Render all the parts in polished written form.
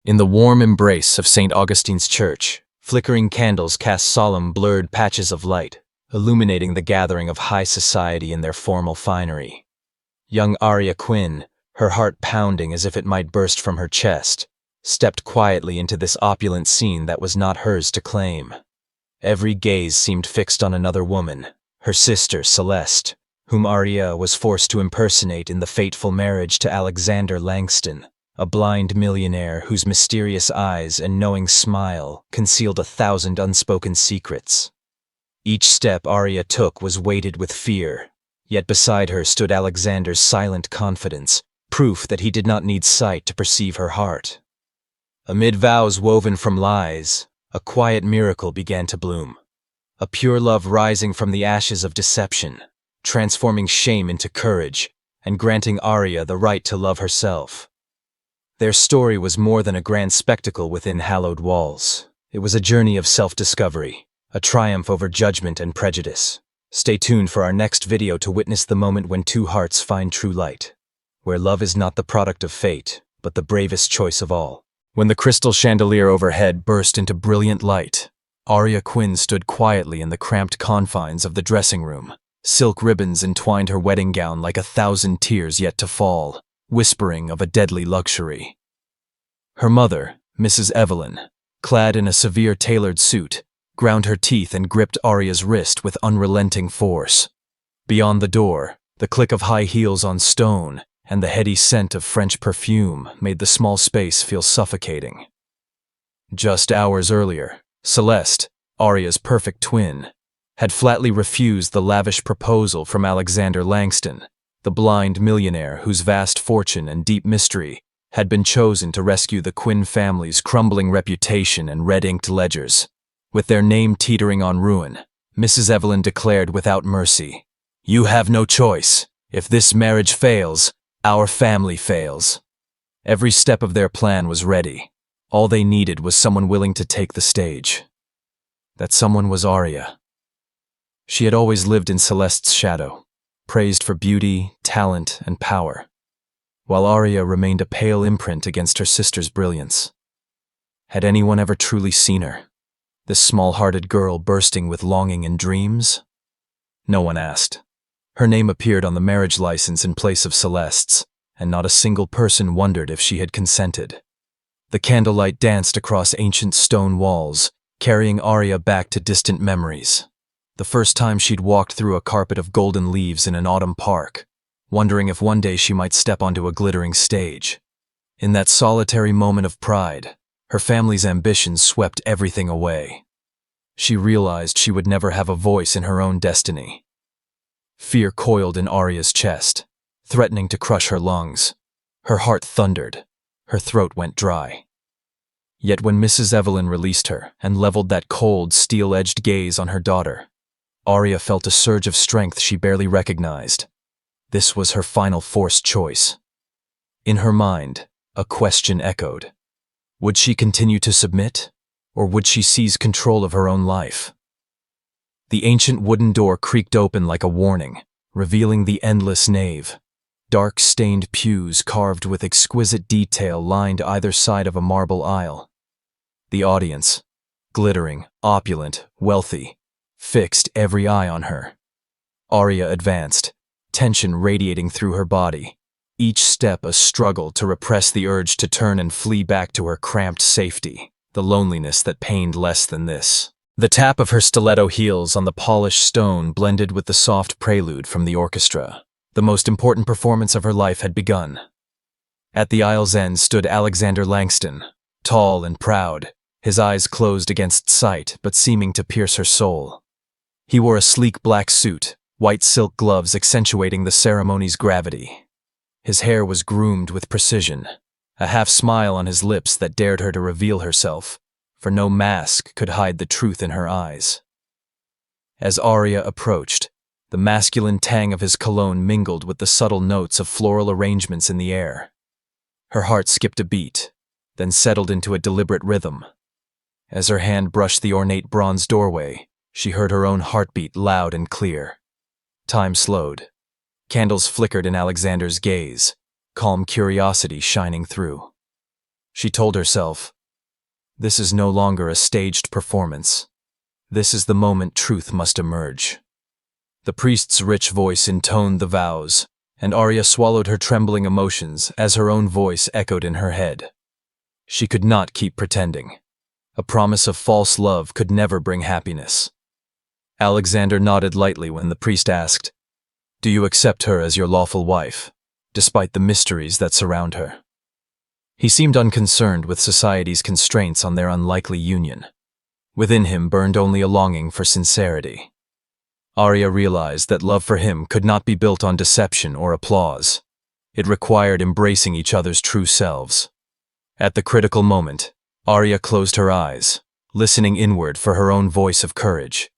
In the warm embrace of St. Augustine's Church, flickering candles cast solemn, blurred patches of light, illuminating the gathering of high society in their formal finery. Young Arya Quinn, her heart pounding as if it might burst from her chest, stepped quietly into this opulent scene that was not hers to claim. Every gaze seemed fixed on another woman, her sister Celeste, whom Arya was forced to impersonate in the fateful marriage to Alexander Langston, a blind millionaire whose mysterious eyes and knowing smile concealed 1,000 unspoken secrets. Each step Arya took was weighted with fear, yet beside her stood Alexander's silent confidence, proof that he did not need sight to perceive her heart. Amid vows woven from lies, a quiet miracle began to bloom, a pure love rising from the ashes of deception, transforming shame into courage, and granting Arya the right to love herself. Their story was more than a grand spectacle within hallowed walls. It was a journey of self-discovery, a triumph over judgment and prejudice. Stay tuned for our next video to witness the moment when two hearts find true light, where love is not the product of fate, but the bravest choice of all. When the crystal chandelier overhead burst into brilliant light, Arya Quinn stood quietly in the cramped confines of the dressing room. Silk ribbons entwined her wedding gown like 1,000 tears yet to fall, whispering of a deadly luxury. Her mother, Mrs. Evelyn, clad in a severe tailored suit, ground her teeth and gripped Arya's wrist with unrelenting force. Beyond the door, the click of high heels on stone and the heady scent of French perfume made the small space feel suffocating. Just hours earlier, Celeste, Arya's perfect twin, had flatly refused the lavish proposal from Alexander Langston, the blind millionaire whose vast fortune and deep mystery had been chosen to rescue the Quinn family's crumbling reputation and red-inked ledgers. With their name teetering on ruin, Mrs. Evelyn declared without mercy, "You have no choice. If this marriage fails, our family fails." Every step of their plan was ready. All they needed was someone willing to take the stage. That someone was Arya. She had always lived in Celeste's shadow, praised for beauty, talent, and power, while Arya remained a pale imprint against her sister's brilliance. Had anyone ever truly seen her, this small-hearted girl bursting with longing and dreams? No one asked. Her name appeared on the marriage license in place of Celeste's, and not a single person wondered if she had consented. The candlelight danced across ancient stone walls, carrying Arya back to distant memories. The first time she'd walked through a carpet of golden leaves in an autumn park, wondering if one day she might step onto a glittering stage. In that solitary moment of pride, her family's ambitions swept everything away. She realized she would never have a voice in her own destiny. Fear coiled in Arya's chest, threatening to crush her lungs. Her heart thundered. Her throat went dry. Yet when Mrs. Evelyn released her and leveled that cold, steel-edged gaze on her daughter, Arya felt a surge of strength she barely recognized. This was her final forced choice. In her mind, a question echoed. Would she continue to submit, or would she seize control of her own life? The ancient wooden door creaked open like a warning, revealing the endless nave. Dark-stained pews carved with exquisite detail lined either side of a marble aisle. The audience, glittering, opulent, wealthy, fixed every eye on her. Arya advanced, tension radiating through her body, each step a struggle to repress the urge to turn and flee back to her cramped safety, the loneliness that pained less than this. The tap of her stiletto heels on the polished stone blended with the soft prelude from the orchestra. The most important performance of her life had begun. At the aisle's end stood Alexander Langston, tall and proud, his eyes closed against sight but seeming to pierce her soul. He wore a sleek black suit, white silk gloves accentuating the ceremony's gravity. His hair was groomed with precision, a half-smile on his lips that dared her to reveal herself, for no mask could hide the truth in her eyes. As Arya approached, the masculine tang of his cologne mingled with the subtle notes of floral arrangements in the air. Her heart skipped a beat, then settled into a deliberate rhythm. As her hand brushed the ornate bronze doorway, she heard her own heartbeat loud and clear. Time slowed. Candles flickered in Alexander's gaze, calm curiosity shining through. She told herself, "This is no longer a staged performance. This is the moment truth must emerge." The priest's rich voice intoned the vows, and Arya swallowed her trembling emotions as her own voice echoed in her head. She could not keep pretending. A promise of false love could never bring happiness. Alexander nodded lightly when the priest asked, "Do you accept her as your lawful wife, despite the mysteries that surround her?" He seemed unconcerned with society's constraints on their unlikely union. Within him burned only a longing for sincerity. Arya realized that love for him could not be built on deception or applause. It required embracing each other's true selves. At the critical moment, Arya closed her eyes, listening inward for her own voice of courage.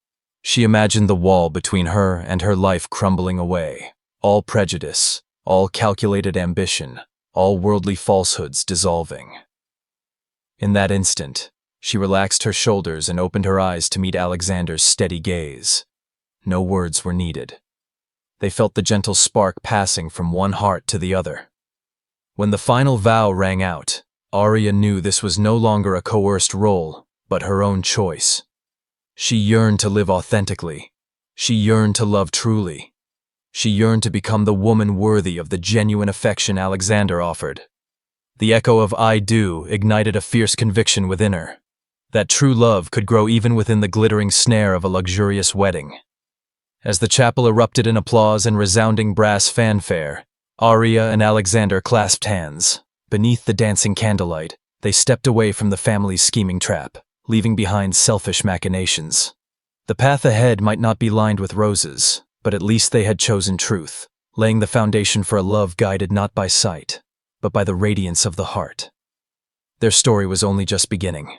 She imagined the wall between her and her life crumbling away, all prejudice, all calculated ambition, all worldly falsehoods dissolving. In that instant, she relaxed her shoulders and opened her eyes to meet Alexander's steady gaze. No words were needed. They felt the gentle spark passing from one heart to the other. When the final vow rang out, Arya knew this was no longer a coerced role, but her own choice. She yearned to live authentically. She yearned to love truly. She yearned to become the woman worthy of the genuine affection Alexander offered. The echo of "I do" ignited a fierce conviction within her, that true love could grow even within the glittering snare of a luxurious wedding. As the chapel erupted in applause and resounding brass fanfare, Arya and Alexander clasped hands. Beneath the dancing candlelight, they stepped away from the family's scheming trap, leaving behind selfish machinations. The path ahead might not be lined with roses, but at least they had chosen truth, laying the foundation for a love guided not by sight, but by the radiance of the heart. Their story was only just beginning.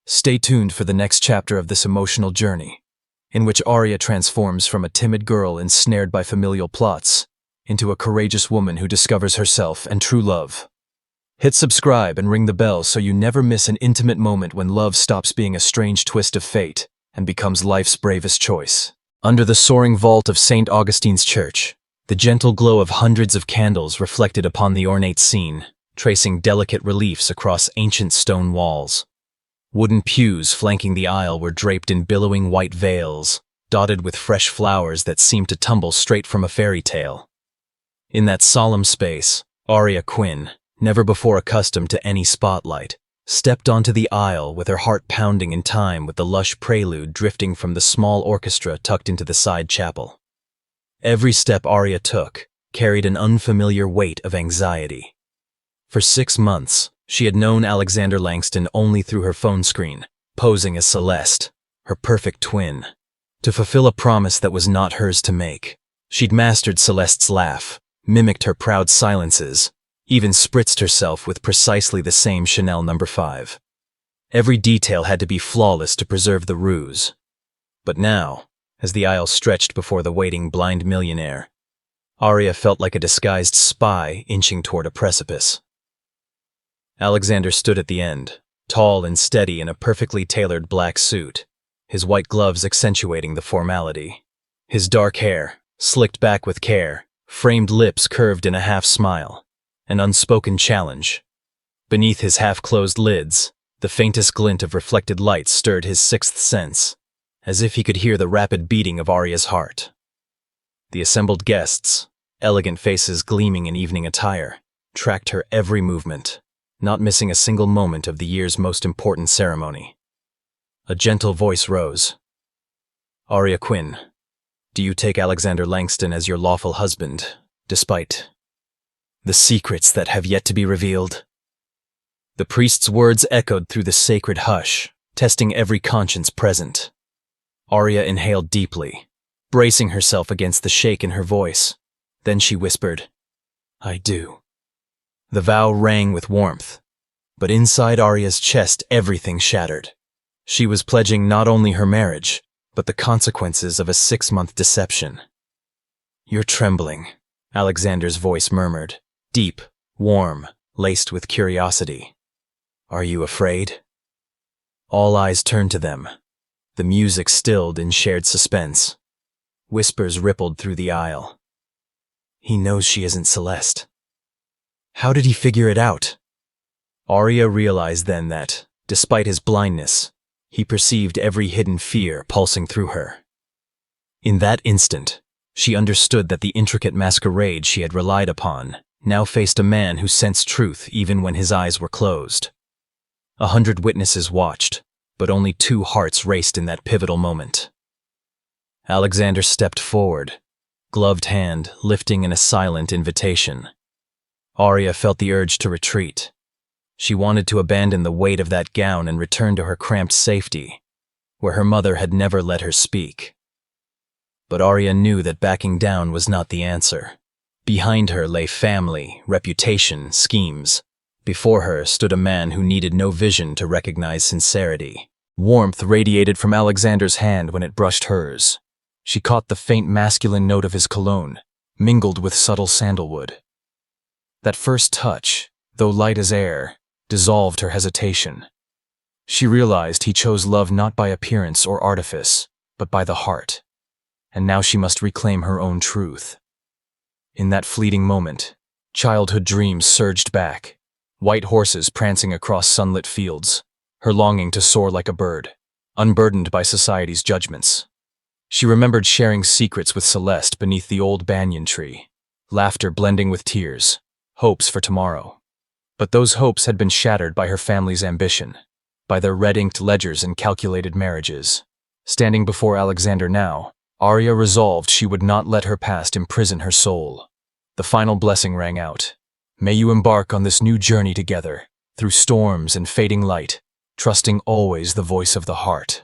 Stay tuned for the next chapter of this emotional journey, in which Arya transforms from a timid girl ensnared by familial plots into a courageous woman who discovers herself and true love. Hit subscribe and ring the bell so you never miss an intimate moment when love stops being a strange twist of fate and becomes life's bravest choice. Under the soaring vault of St. Augustine's Church, the gentle glow of hundreds of candles reflected upon the ornate scene, tracing delicate reliefs across ancient stone walls. Wooden pews flanking the aisle were draped in billowing white veils, dotted with fresh flowers that seemed to tumble straight from a fairy tale. In that solemn space, Arya Quinn, never before accustomed to any spotlight, stepped onto the aisle with her heart pounding in time with the lush prelude drifting from the small orchestra tucked into the side chapel. Every step Arya took carried an unfamiliar weight of anxiety. For 6 months, she had known Alexander Langston only through her phone screen, posing as Celeste, her perfect twin. To fulfill a promise that was not hers to make, she'd mastered Celeste's laugh, mimicked her proud silences, even spritzed herself with precisely the same Chanel No. 5. Every detail had to be flawless to preserve the ruse. But now, as the aisle stretched before the waiting blind millionaire, Arya felt like a disguised spy inching toward a precipice. Alexander stood at the end, tall and steady in a perfectly tailored black suit, his white gloves accentuating the formality. His dark hair, slicked back with care, framed lips curved in a half-smile, an unspoken challenge. Beneath his half-closed lids, the faintest glint of reflected light stirred his sixth sense, as if he could hear the rapid beating of Arya's heart. The assembled guests, elegant faces gleaming in evening attire, tracked her every movement, not missing a single moment of the year's most important ceremony. A gentle voice rose. "Arya Quinn, do you take Alexander Langston as your lawful husband, despite the secrets that have yet to be revealed?" The priest's words echoed through the sacred hush, testing every conscience present. Arya inhaled deeply, bracing herself against the shake in her voice. Then she whispered, "I do." The vow rang with warmth, but inside Arya's chest everything shattered. She was pledging not only her marriage, but the consequences of a 6-month deception. "You're trembling," Alexander's voice murmured, deep, warm, laced with curiosity. "Are you afraid?" All eyes turned to them. The music stilled in shared suspense. Whispers rippled through the aisle. "He knows she isn't Celeste. How did he figure it out?" Arya realized then that, despite his blindness, he perceived every hidden fear pulsing through her. In that instant, she understood that the intricate masquerade she had relied upon now faced a man who sensed truth even when his eyes were closed. 100 witnesses watched, but only 2 hearts raced in that pivotal moment. Alexander stepped forward, gloved hand lifting in a silent invitation. Arya felt the urge to retreat. She wanted to abandon the weight of that gown and return to her cramped safety, where her mother had never let her speak. But Arya knew that backing down was not the answer. Behind her lay family, reputation, schemes. Before her stood a man who needed no vision to recognize sincerity. Warmth radiated from Alexander's hand when it brushed hers. She caught the faint masculine note of his cologne, mingled with subtle sandalwood. That first touch, though light as air, dissolved her hesitation. She realized he chose love not by appearance or artifice, but by the heart. And now she must reclaim her own truth. In that fleeting moment, childhood dreams surged back, white horses prancing across sunlit fields, her longing to soar like a bird, unburdened by society's judgments. She remembered sharing secrets with Celeste beneath the old banyan tree, laughter blending with tears, hopes for tomorrow. But those hopes had been shattered by her family's ambition, by their red-inked ledgers and calculated marriages. Standing before Alexander now, Arya resolved she would not let her past imprison her soul. The final blessing rang out. May you embark on this new journey together, through storms and fading light, trusting always the voice of the heart.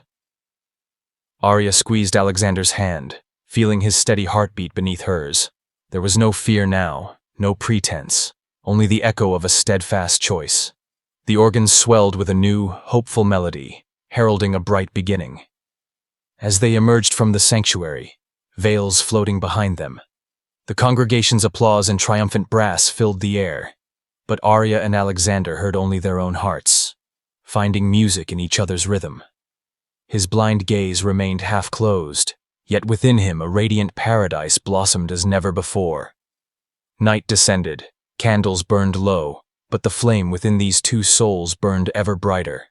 Arya squeezed Alexander's hand, feeling his steady heartbeat beneath hers. There was no fear now, no pretense, only the echo of a steadfast choice. The organs swelled with a new, hopeful melody, heralding a bright beginning. As they emerged from the sanctuary, veils floating behind them, the congregation's applause and triumphant brass filled the air. But Arya and Alexander heard only their own hearts, finding music in each other's rhythm. His blind gaze remained half-closed, yet within him a radiant paradise blossomed as never before. Night descended, candles burned low, but the flame within these 2 souls burned ever brighter.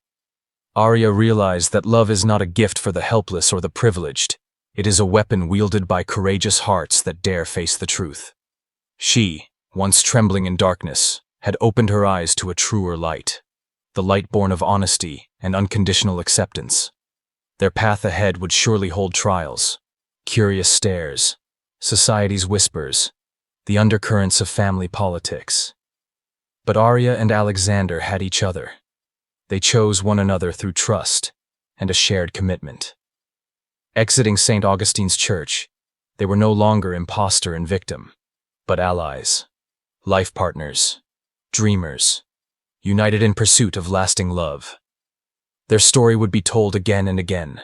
Arya realized that love is not a gift for the helpless or the privileged. It is a weapon wielded by courageous hearts that dare face the truth. She, once trembling in darkness, had opened her eyes to a truer light, the light born of honesty and unconditional acceptance. Their path ahead would surely hold trials, curious stares, society's whispers, the undercurrents of family politics. But Arya and Alexander had each other. They chose one another through trust and a shared commitment. Exiting St. Augustine's church, they were no longer imposter and victim, but allies, life partners, dreamers, united in pursuit of lasting love. Their story would be told again and again.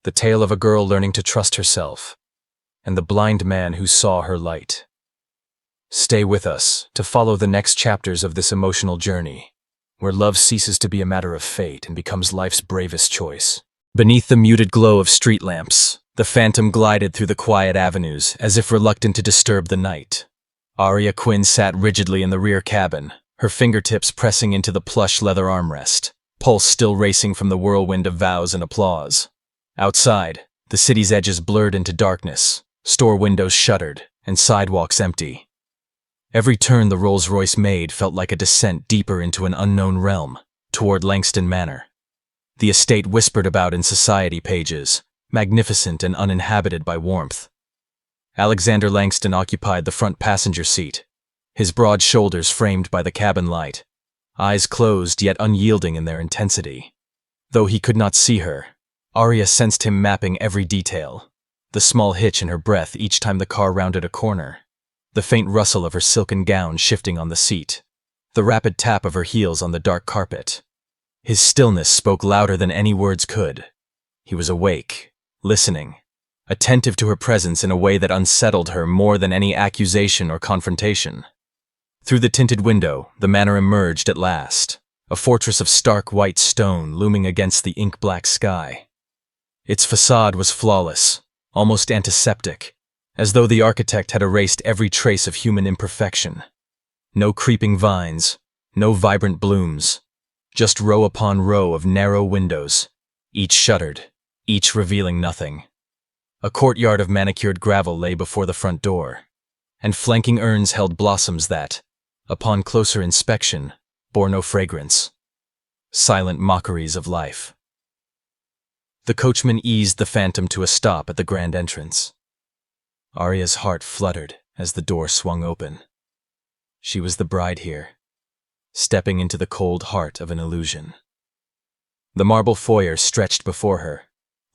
The tale of a girl learning to trust herself, and the blind man who saw her light. Stay with us to follow the next chapters of this emotional journey, where love ceases to be a matter of fate and becomes life's bravest choice. Beneath the muted glow of street lamps, the phantom glided through the quiet avenues as if reluctant to disturb the night. Arya Quinn sat rigidly in the rear cabin, her fingertips pressing into the plush leather armrest, pulse still racing from the whirlwind of vows and applause. Outside, the city's edges blurred into darkness, store windows shuttered, and sidewalks empty. Every turn the Rolls-Royce made felt like a descent deeper into an unknown realm, toward Langston Manor. The estate whispered about in society pages, magnificent and uninhabited by warmth. Alexander Langston occupied the front passenger seat, his broad shoulders framed by the cabin light, eyes closed yet unyielding in their intensity. Though he could not see her, Arya sensed him mapping every detail, the small hitch in her breath each time the car rounded a corner, the faint rustle of her silken gown shifting on the seat, the rapid tap of her heels on the dark carpet. His stillness spoke louder than any words could. He was awake, listening, attentive to her presence in a way that unsettled her more than any accusation or confrontation. Through the tinted window, the manor emerged at last, a fortress of stark white stone looming against the ink-black sky. Its facade was flawless, almost antiseptic, as though the architect had erased every trace of human imperfection. No creeping vines, No vibrant blooms, just row upon row of narrow windows, each shuttered, each revealing nothing. A courtyard of manicured gravel lay before the front door, and flanking urns held blossoms that, upon closer inspection, bore no fragrance. Silent mockeries of life. The coachman eased the phantom to a stop at the grand entrance. Arya's heart fluttered as the door swung open. She was the bride here, stepping into the cold heart of an illusion. The marble foyer stretched before her,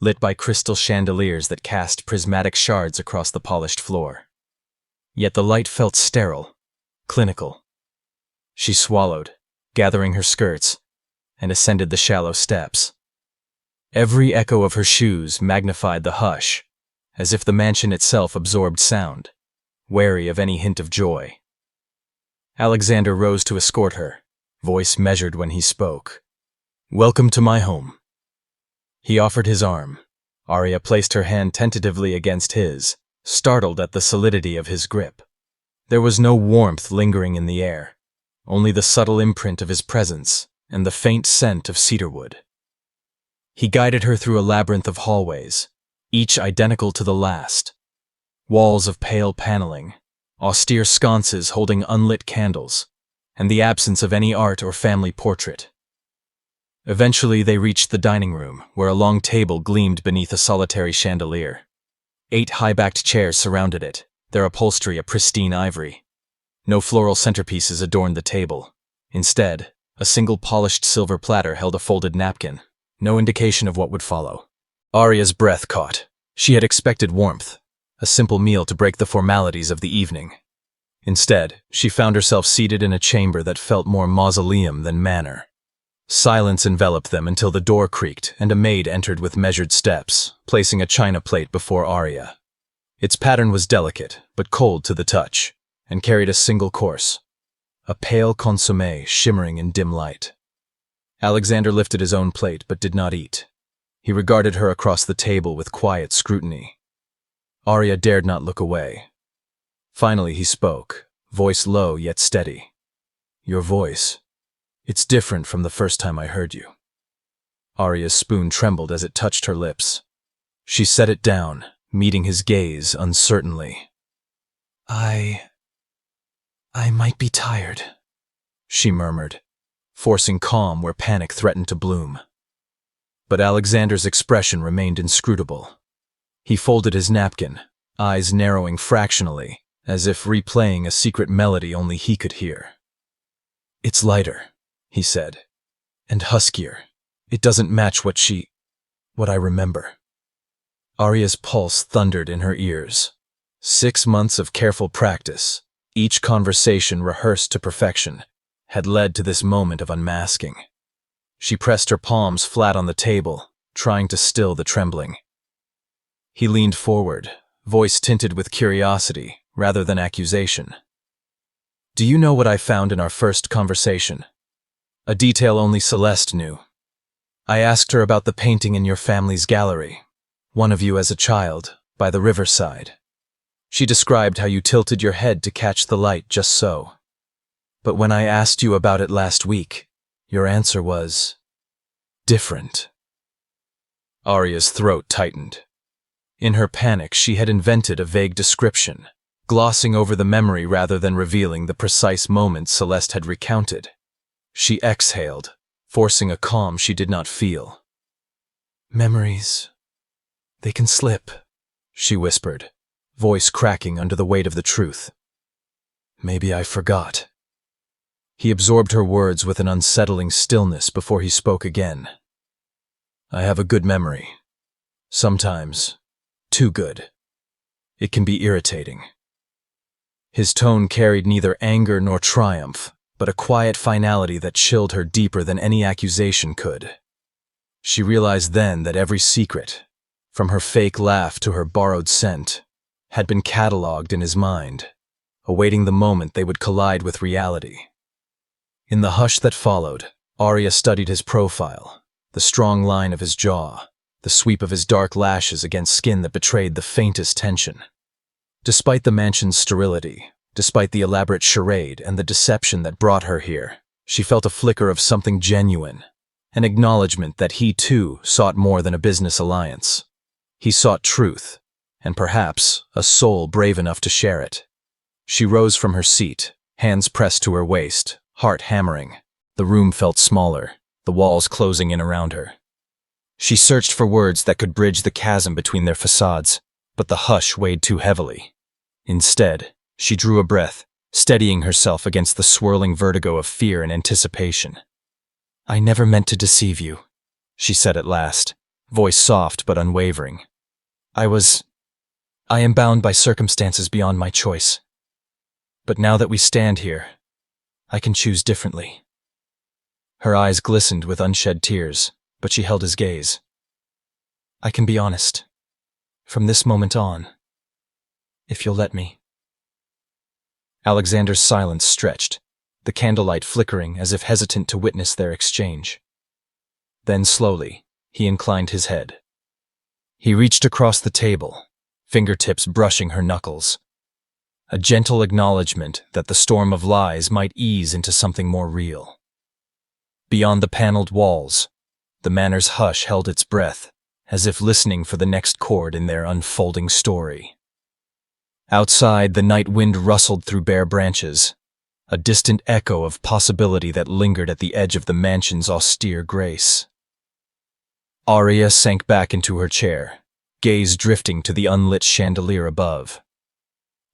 lit by crystal chandeliers that cast prismatic shards across the polished floor. Yet the light felt sterile, clinical. She swallowed, gathering her skirts, and ascended the shallow steps. Every echo of her shoes magnified the hush, as if the mansion itself absorbed sound, wary of any hint of joy. Alexander rose to escort her, voice measured when he spoke. "Welcome to my home." He offered his arm. Arya placed her hand tentatively against his, startled at the solidity of his grip. There was no warmth lingering in the air, only the subtle imprint of his presence and the faint scent of cedarwood. He guided her through a labyrinth of hallways, each identical to the last. Walls of pale paneling, austere sconces holding unlit candles, and the absence of any art or family portrait. Eventually they reached the dining room, where a long table gleamed beneath a solitary chandelier. 8 high-backed chairs surrounded it, their upholstery a pristine ivory. No floral centerpieces adorned the table. Instead, a single polished silver platter held a folded napkin, no indication of what would follow. Arya's breath caught. She had expected warmth, a simple meal to break the formalities of the evening. Instead, she found herself seated in a chamber that felt more mausoleum than manor. Silence enveloped them until the door creaked and a maid entered with measured steps, placing a china plate before Arya. Its pattern was delicate, but cold to the touch, and carried a single course, a pale consommé shimmering in dim light. Alexander lifted his own plate but did not eat. He regarded her across the table with quiet scrutiny. Arya dared not look away. Finally he spoke, voice low yet steady. "Your voice. It's different from the first time I heard you." Arya's spoon trembled as it touched her lips. She set it down, meeting his gaze uncertainly. I might be tired," she murmured, forcing calm where panic threatened to bloom. But Alexander's expression remained inscrutable. He folded his napkin, eyes narrowing fractionally, as if replaying a secret melody only he could hear. "It's lighter," he said, "and huskier. It doesn't match what I remember." Arya's pulse thundered in her ears. 6 months of careful practice, each conversation rehearsed to perfection, had led to this moment of unmasking. She pressed her palms flat on the table, trying to still the trembling. He leaned forward, voice tinted with curiosity rather than accusation. "Do you know what I found in our first conversation? A detail only Celeste knew. I asked her about the painting in your family's gallery, one of you as a child, by the riverside. She described how you tilted your head to catch the light just so. But when I asked you about it last week, your answer was different." Arya's throat tightened. In her panic, she had invented a vague description, glossing over the memory rather than revealing the precise moments Celeste had recounted. She exhaled, forcing a calm she did not feel. "Memories, they can slip," she whispered, voice cracking under the weight of the truth. "Maybe I forgot." He absorbed her words with an unsettling stillness before he spoke again. "I have a good memory. Sometimes, too good. It can be irritating." His tone carried neither anger nor triumph, but a quiet finality that chilled her deeper than any accusation could. She realized then that every secret, from her fake laugh to her borrowed scent, had been catalogued in his mind, awaiting the moment they would collide with reality. In the hush that followed, Arya studied his profile, the strong line of his jaw, the sweep of his dark lashes against skin that betrayed the faintest tension. Despite the mansion's sterility, despite the elaborate charade and the deception that brought her here, She felt a flicker of something genuine, an acknowledgement that he too sought more than a business alliance. He sought truth, and perhaps a soul brave enough to share it. She rose from her seat, hands pressed to her waist, heart hammering. The room felt smaller, the walls closing in around her. She searched for words that could bridge the chasm between their facades, but the hush weighed too heavily. Instead, she drew a breath, steadying herself against the swirling vertigo of fear and anticipation. "I never meant to deceive you," she said at last, voice soft but unwavering. I am bound by circumstances beyond my choice. But now that we stand here, I can choose differently." Her eyes glistened with unshed tears, but she held his gaze. "I can be honest. From this moment on, if you'll let me." Alexander's silence stretched, the candlelight flickering as if hesitant to witness their exchange. Then slowly, he inclined his head. He reached across the table, fingertips brushing her knuckles. A gentle acknowledgement that the storm of lies might ease into something more real. Beyond the paneled walls, the manor's hush held its breath, as if listening for the next chord in their unfolding story. Outside, the night wind rustled through bare branches, a distant echo of possibility that lingered at the edge of the mansion's austere grace. Arya sank back into her chair, gaze drifting to the unlit chandelier above.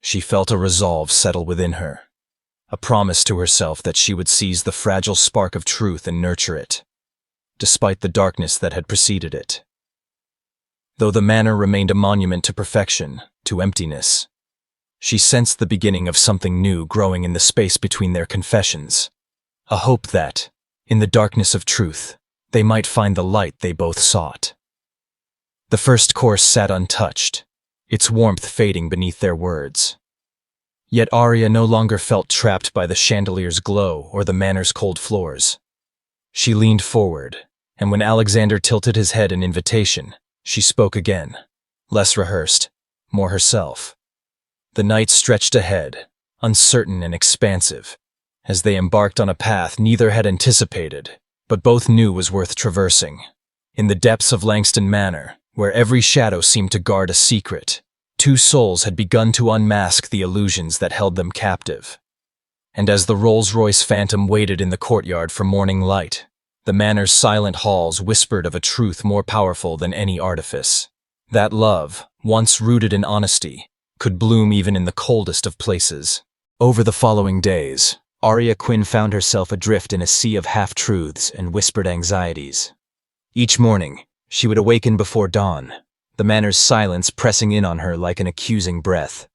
She felt a resolve settle within her, a promise to herself that she would seize the fragile spark of truth and nurture it, despite the darkness that had preceded it. Though the manor remained a monument to perfection, to emptiness, she sensed the beginning of something new growing in the space between their confessions, a hope that, in the darkness of truth, they might find the light they both sought. The first course sat untouched, its warmth fading beneath their words. Yet Arya no longer felt trapped by the chandelier's glow or the manor's cold floors. She leaned forward, and when Alexander tilted his head in invitation, she spoke again, less rehearsed, more herself. The night stretched ahead, uncertain and expansive, as they embarked on a path neither had anticipated, but both knew was worth traversing. In the depths of Langston Manor, where every shadow seemed to guard a secret, two souls had begun to unmask the illusions that held them captive. And as the Rolls-Royce Phantom waited in the courtyard for morning light, the manor's silent halls whispered of a truth more powerful than any artifice. That love, once rooted in honesty, could bloom even in the coldest of places. Over the following days, Arya Quinn found herself adrift in a sea of half-truths and whispered anxieties. Each morning, she would awaken before dawn, the manor's silence pressing in on her like an accusing breath.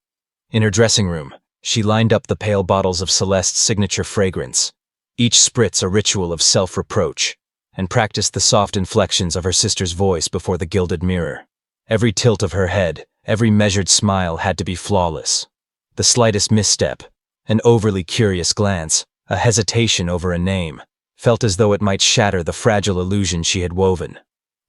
In her dressing room, she lined up the pale bottles of Celeste's signature fragrance, each spritz a ritual of self-reproach, and practiced the soft inflections of her sister's voice before the gilded mirror. Every tilt of her head, every measured smile had to be flawless. The slightest misstep, an overly curious glance, a hesitation over a name, felt as though it might shatter the fragile illusion she had woven.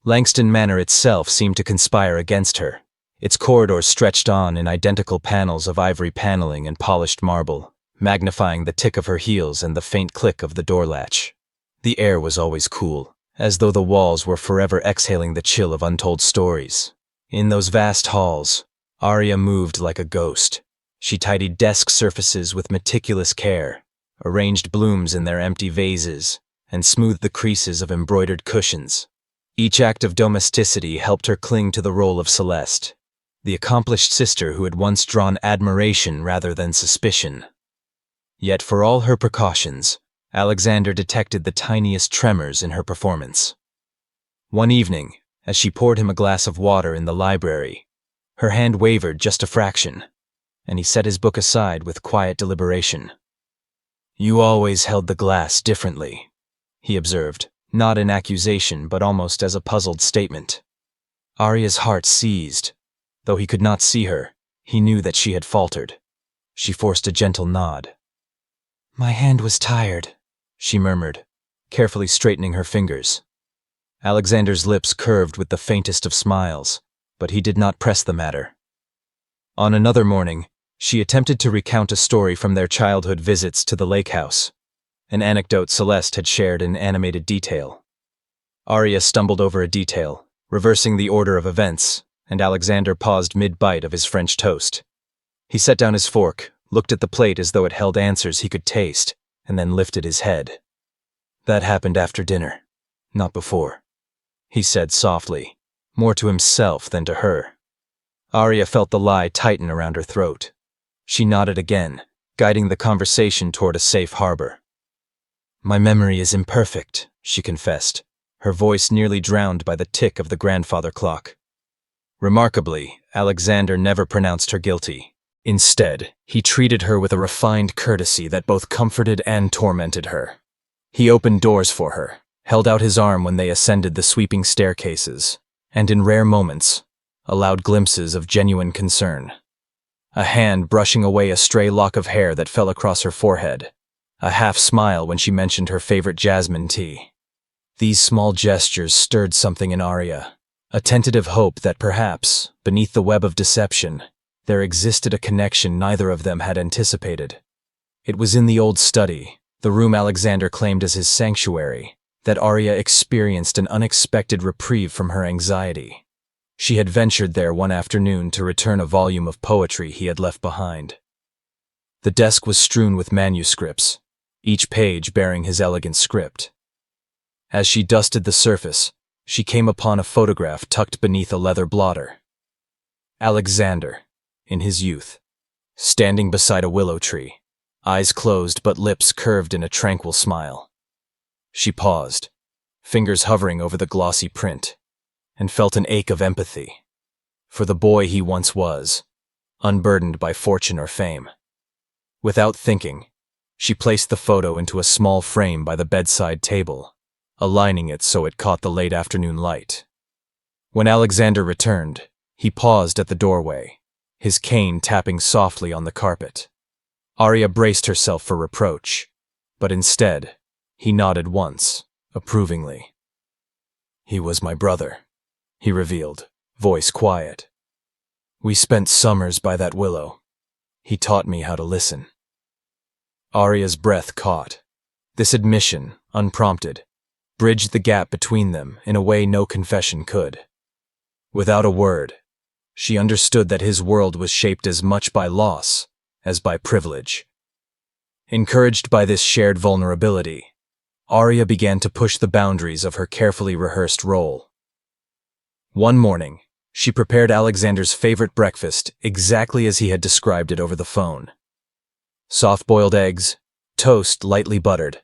Langston Manor itself seemed to conspire against her. Its corridors stretched on in identical panels of ivory paneling and polished marble, magnifying the tick of her heels and the faint click of the door latch. The air was always cool, as though the walls were forever exhaling the chill of untold stories. In those vast halls, Arya moved like a ghost. She tidied desk surfaces with meticulous care, arranged blooms in their empty vases, and smoothed the creases of embroidered cushions. Each act of domesticity helped her cling to the role of Celeste, the accomplished sister who had once drawn admiration rather than suspicion. Yet for all her precautions, Alexander detected the tiniest tremors in her performance. One evening, as she poured him a glass of water in the library, her hand wavered just a fraction, and he set his book aside with quiet deliberation. "You always held the glass differently," he observed, not in accusation but almost as a puzzled statement. Arya's heart seized. Though he could not see her, he knew that she had faltered. She forced a gentle nod. "My hand was tired," she murmured, carefully straightening her fingers. Alexander's lips curved with the faintest of smiles, but he did not press the matter. On another morning, she attempted to recount a story from their childhood visits to the lake house. an anecdote Celeste had shared in animated detail. Arya stumbled over a detail, reversing the order of events, and Alexander paused mid-bite of his French toast. He set down his fork, looked at the plate as though it held answers he could taste, and then lifted his head. "That happened after dinner, not before," he said softly, more to himself than to her. Arya felt the lie tighten around her throat. She nodded again, guiding the conversation toward a safe harbor. "My memory is imperfect," she confessed, her voice nearly drowned by the tick of the grandfather clock. Remarkably, Alexander never pronounced her guilty. Instead, he treated her with a refined courtesy that both comforted and tormented her. He opened doors for her, held out his arm when they ascended the sweeping staircases, and in rare moments, allowed glimpses of genuine concern. A hand brushing away a stray lock of hair that fell across her forehead, a half-smile when she mentioned her favorite jasmine tea. These small gestures stirred something in Arya, a tentative hope that perhaps, beneath the web of deception, there existed a connection neither of them had anticipated. It was in the old study, the room Alexander claimed as his sanctuary, that Arya experienced an unexpected reprieve from her anxiety. She had ventured there one afternoon to return a volume of poetry he had left behind. The desk was strewn with manuscripts, each page bearing his elegant script. As she dusted the surface, she came upon a photograph tucked beneath a leather blotter. Alexander, in his youth, standing beside a willow tree, eyes closed but lips curved in a tranquil smile. She paused, fingers hovering over the glossy print, and felt an ache of empathy for the boy he once was, unburdened by fortune or fame. Without thinking, she placed the photo into a small frame by the bedside table, aligning it so it caught the late afternoon light. When Alexander returned, he paused at the doorway, his cane tapping softly on the carpet. Arya braced herself for reproach, but instead, he nodded once, approvingly. "He was my brother," he revealed, voice quiet. "We spent summers by that willow. He taught me how to listen." Arya's breath caught. This admission, unprompted, bridged the gap between them in a way no confession could. Without a word, she understood that his world was shaped as much by loss as by privilege. Encouraged by this shared vulnerability, Arya began to push the boundaries of her carefully rehearsed role. One morning, she prepared Alexander's favorite breakfast exactly as he had described it over the phone. Soft-boiled eggs, toast lightly buttered,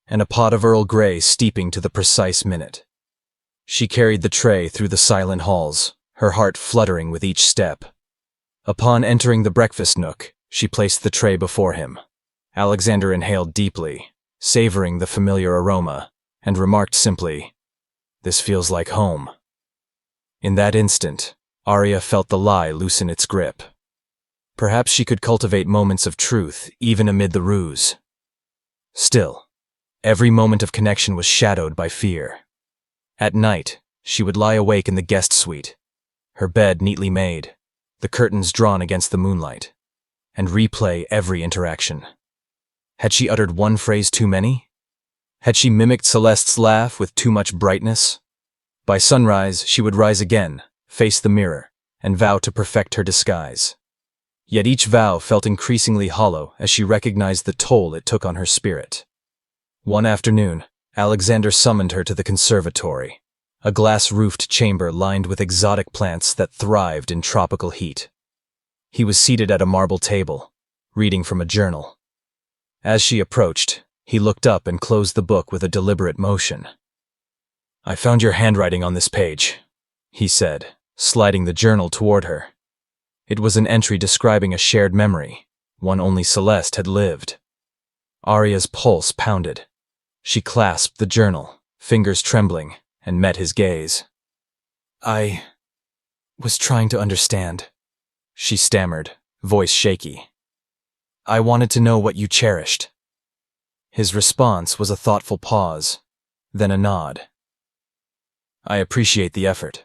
and a pot of Earl Grey steeping to the precise minute. She carried the tray through the silent halls, her heart fluttering with each step. Upon entering the breakfast nook, she placed the tray before him. Alexander inhaled deeply, savoring the familiar aroma, and remarked simply, "This feels like home." In that instant, Arya felt the lie loosen its grip. Perhaps she could cultivate moments of truth even amid the ruse. Still, every moment of connection was shadowed by fear. At night, she would lie awake in the guest suite, her bed neatly made, the curtains drawn against the moonlight, and replay every interaction. Had she uttered one phrase too many? Had she mimicked Celeste's laugh with too much brightness? By sunrise, she would rise again, face the mirror, and vow to perfect her disguise. Yet each vow felt increasingly hollow as she recognized the toll it took on her spirit. One afternoon, Alexander summoned her to the conservatory, a glass-roofed chamber lined with exotic plants that thrived in tropical heat. He was seated at a marble table, reading from a journal. As she approached, he looked up and closed the book with a deliberate motion. "I found your handwriting on this page," he said, sliding the journal toward her. It was an entry describing a shared memory, one only Celeste had lived. Arya's pulse pounded. She clasped the journal, fingers trembling, and met his gaze. "I was trying to understand," she stammered, voice shaky. "I wanted to know what you cherished." His response was a thoughtful pause, then a nod. "I appreciate the effort,"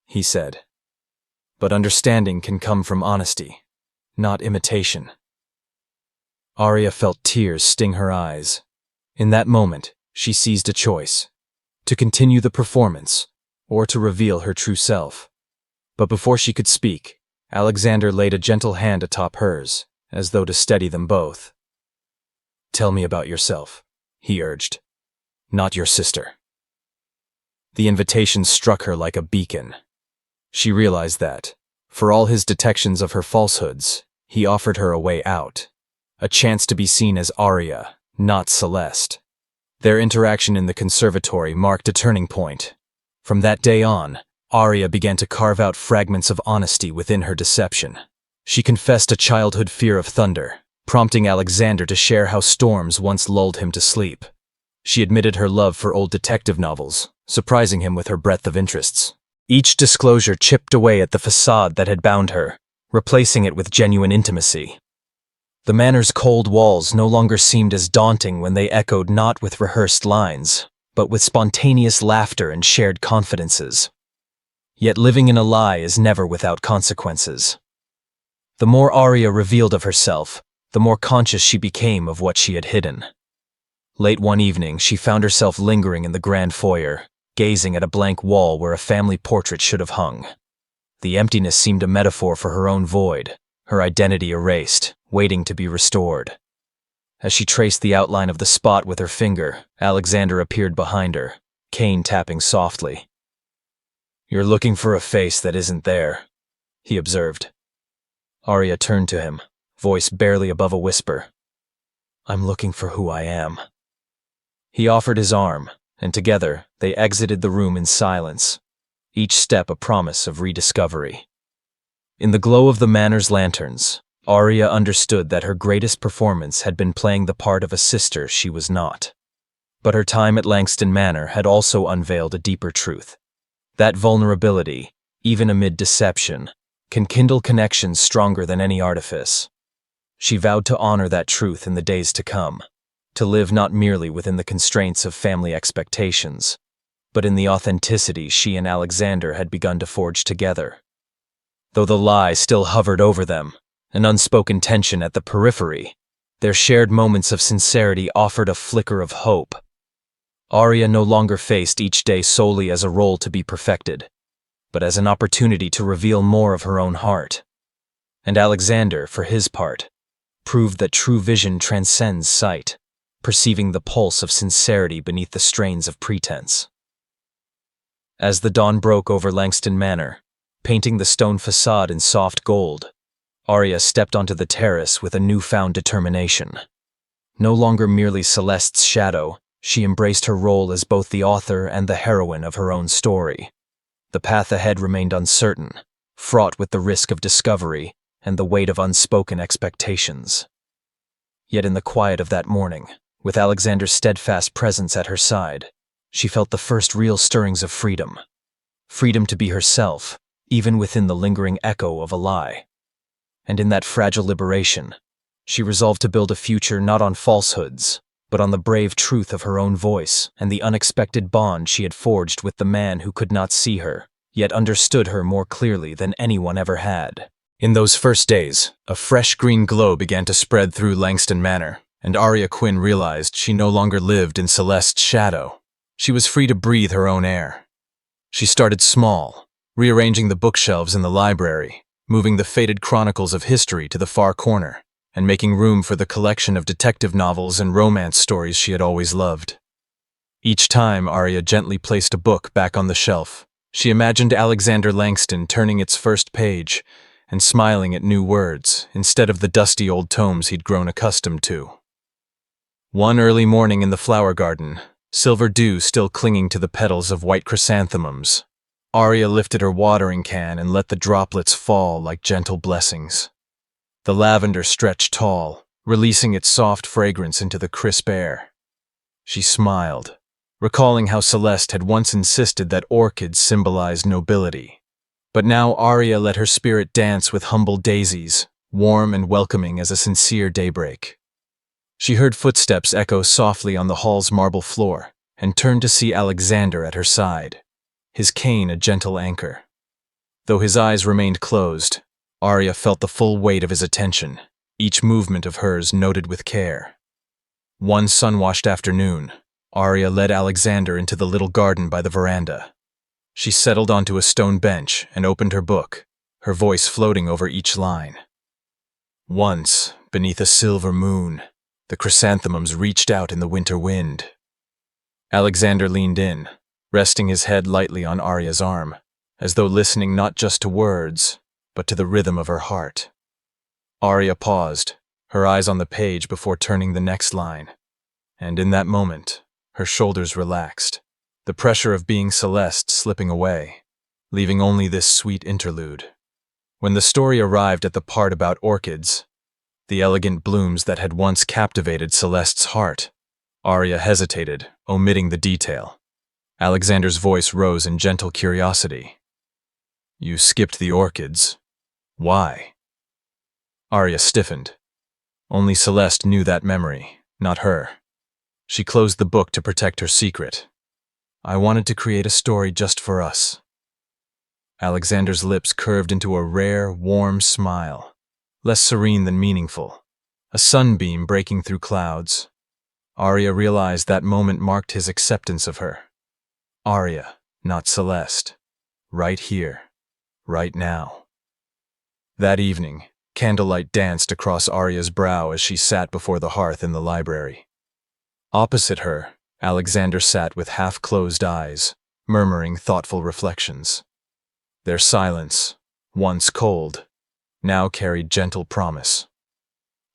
he said. "But understanding can come from honesty, not imitation." Arya felt tears sting her eyes. In that moment, she seized a choice: to continue the performance, or to reveal her true self. But before she could speak, Alexander laid a gentle hand atop hers, as though to steady them both. "Tell me about yourself," he urged. "Not your sister." The invitation struck her like a beacon. She realized that, for all his detections of her falsehoods, he offered her a way out, a chance to be seen as Arya, not Celeste. Their interaction in the conservatory marked a turning point. From that day on, Arya began to carve out fragments of honesty within her deception. She confessed a childhood fear of thunder, prompting Alexander to share how storms once lulled him to sleep. She admitted her love for old detective novels, surprising him with her breadth of interests. Each disclosure chipped away at the facade that had bound her, replacing it with genuine intimacy. The manor's cold walls no longer seemed as daunting when they echoed not with rehearsed lines, but with spontaneous laughter and shared confidences. Yet living in a lie is never without consequences. The more Arya revealed of herself, the more conscious she became of what she had hidden. Late one evening, she found herself lingering in the grand foyer, gazing at a blank wall where a family portrait should have hung. The emptiness seemed a metaphor for her own void, her identity erased, waiting to be restored. As she traced the outline of the spot with her finger, Alexander appeared behind her, cane tapping softly. "You're looking for a face that isn't there," he observed. Arya turned to him, voice barely above a whisper. "I'm looking for who I am." He offered his arm, and together they exited the room in silence, each step a promise of rediscovery. In the glow of the manor's lanterns, Arya understood that her greatest performance had been playing the part of a sister she was not. But her time at Langston Manor had also unveiled a deeper truth. That vulnerability, even amid deception, can kindle connections stronger than any artifice. She vowed to honor that truth in the days to come, to live not merely within the constraints of family expectations, but in the authenticity she and Alexander had begun to forge together. Though the lie still hovered over them, an unspoken tension at the periphery, their shared moments of sincerity offered a flicker of hope. Arya no longer faced each day solely as a role to be perfected, but as an opportunity to reveal more of her own heart. And Alexander, for his part, proved that true vision transcends sight, perceiving the pulse of sincerity beneath the strains of pretense. As the dawn broke over Langston Manor, painting the stone facade in soft gold, Arya stepped onto the terrace with a newfound determination. No longer merely Celeste's shadow, she embraced her role as both the author and the heroine of her own story. The path ahead remained uncertain, fraught with the risk of discovery and the weight of unspoken expectations. Yet in the quiet of that morning, with Alexander's steadfast presence at her side, she felt the first real stirrings of freedom. Freedom to be herself, even within the lingering echo of a lie. And in that fragile liberation, she resolved to build a future not on falsehoods, but on the brave truth of her own voice and the unexpected bond she had forged with the man who could not see her, yet understood her more clearly than anyone ever had. In those first days, a fresh green glow began to spread through Langston Manor, and Arya Quinn realized she no longer lived in Celeste's shadow. She was free to breathe her own air. She started small, rearranging the bookshelves in the library, moving the faded chronicles of history to the far corner, and making room for the collection of detective novels and romance stories she had always loved. Each time Arya gently placed a book back on the shelf, she imagined Alexander Langston turning its first page and smiling at new words instead of the dusty old tomes he'd grown accustomed to. One early morning in the flower garden, silver dew still clinging to the petals of white chrysanthemums, Arya lifted her watering can and let the droplets fall like gentle blessings. The lavender stretched tall, releasing its soft fragrance into the crisp air. She smiled, recalling how Celeste had once insisted that orchids symbolized nobility. But now Arya let her spirit dance with humble daisies, warm and welcoming as a sincere daybreak. She heard footsteps echo softly on the hall's marble floor and turned to see Alexander at her side, his cane a gentle anchor. Though his eyes remained closed, Arya felt the full weight of his attention, each movement of hers noted with care. One sun-washed afternoon, Arya led Alexander into the little garden by the veranda. She settled onto a stone bench and opened her book, her voice floating over each line. Once, beneath a silver moon, the chrysanthemums reached out in the winter wind. Alexander leaned in, resting his head lightly on Arya's arm, as though listening not just to words, but to the rhythm of her heart. Arya paused, her eyes on the page before turning the next line, and in that moment, her shoulders relaxed, the pressure of being Celeste slipping away, leaving only this sweet interlude. When the story arrived at the part about orchids, the elegant blooms that had once captivated Celeste's heart, Arya hesitated, omitting the detail. Alexander's voice rose in gentle curiosity. "You skipped the orchids. Why?" Arya stiffened. Only Celeste knew that memory, not her. She closed the book to protect her secret. "I wanted to create a story just for us." Alexander's lips curved into a rare, warm smile, less serene than meaningful, a sunbeam breaking through clouds. Arya realized that moment marked his acceptance of her. Arya, not Celeste. Right here, right now. That evening, candlelight danced across Arya's brow as she sat before the hearth in the library. Opposite her, Alexander sat with half-closed eyes, murmuring thoughtful reflections. Their silence, once cold, now carried gentle promise.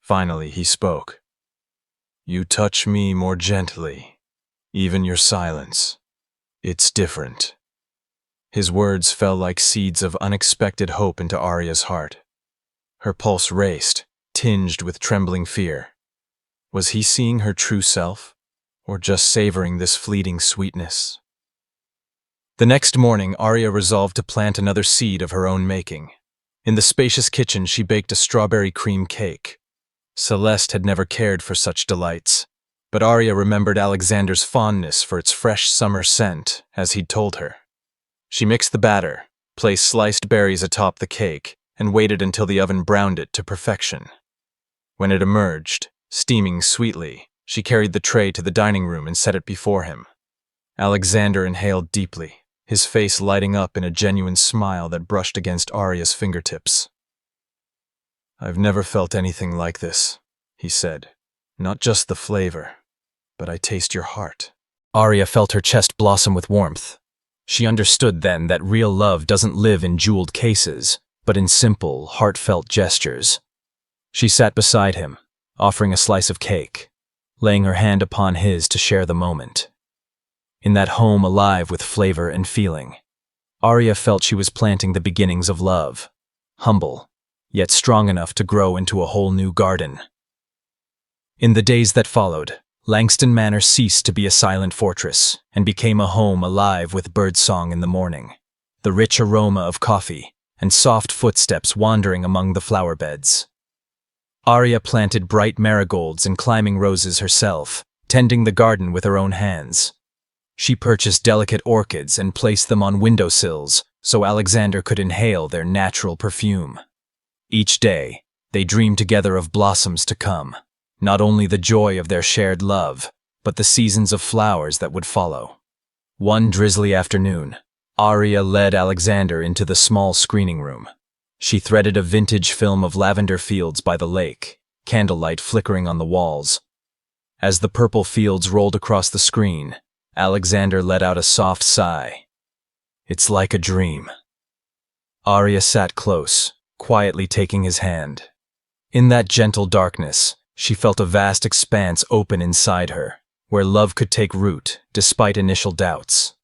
Finally, he spoke. "You touch me more gently, even your silence. It's different." His words fell like seeds of unexpected hope into Arya's heart. Her pulse raced, tinged with trembling fear. Was he seeing her true self, or just savoring this fleeting sweetness? The next morning, Arya resolved to plant another seed of her own making. In the spacious kitchen, she baked a strawberry cream cake. Celeste had never cared for such delights, but Arya remembered Alexander's fondness for its fresh summer scent, as he'd told her. She mixed the batter, placed sliced berries atop the cake, and waited until the oven browned it to perfection. When it emerged, steaming sweetly, she carried the tray to the dining room and set it before him. Alexander inhaled deeply, his face lighting up in a genuine smile that brushed against Arya's fingertips. "I've never felt anything like this," he said. "Not just the flavor, but I taste your heart." Arya felt her chest blossom with warmth. She understood then that real love doesn't live in jeweled cases, but in simple, heartfelt gestures. She sat beside him, offering a slice of cake, laying her hand upon his to share the moment. In that home alive with flavor and feeling, Arya felt she was planting the beginnings of love, humble, yet strong enough to grow into a whole new garden. In the days that followed, Langston Manor ceased to be a silent fortress and became a home alive with birdsong in the morning, the rich aroma of coffee, and soft footsteps wandering among the flower beds. Arya planted bright marigolds and climbing roses herself, tending the garden with her own hands. She purchased delicate orchids and placed them on windowsills so Alexander could inhale their natural perfume. Each day, they dreamed together of blossoms to come, not only the joy of their shared love, but the seasons of flowers that would follow. One drizzly afternoon, Arya led Alexander into the small screening room. She threaded a vintage film of lavender fields by the lake, candlelight flickering on the walls. As the purple fields rolled across the screen, Alexander let out a soft sigh. "It's like a dream." Arya sat close, quietly taking his hand. In that gentle darkness, she felt a vast expanse open inside her, where love could take root despite initial doubts.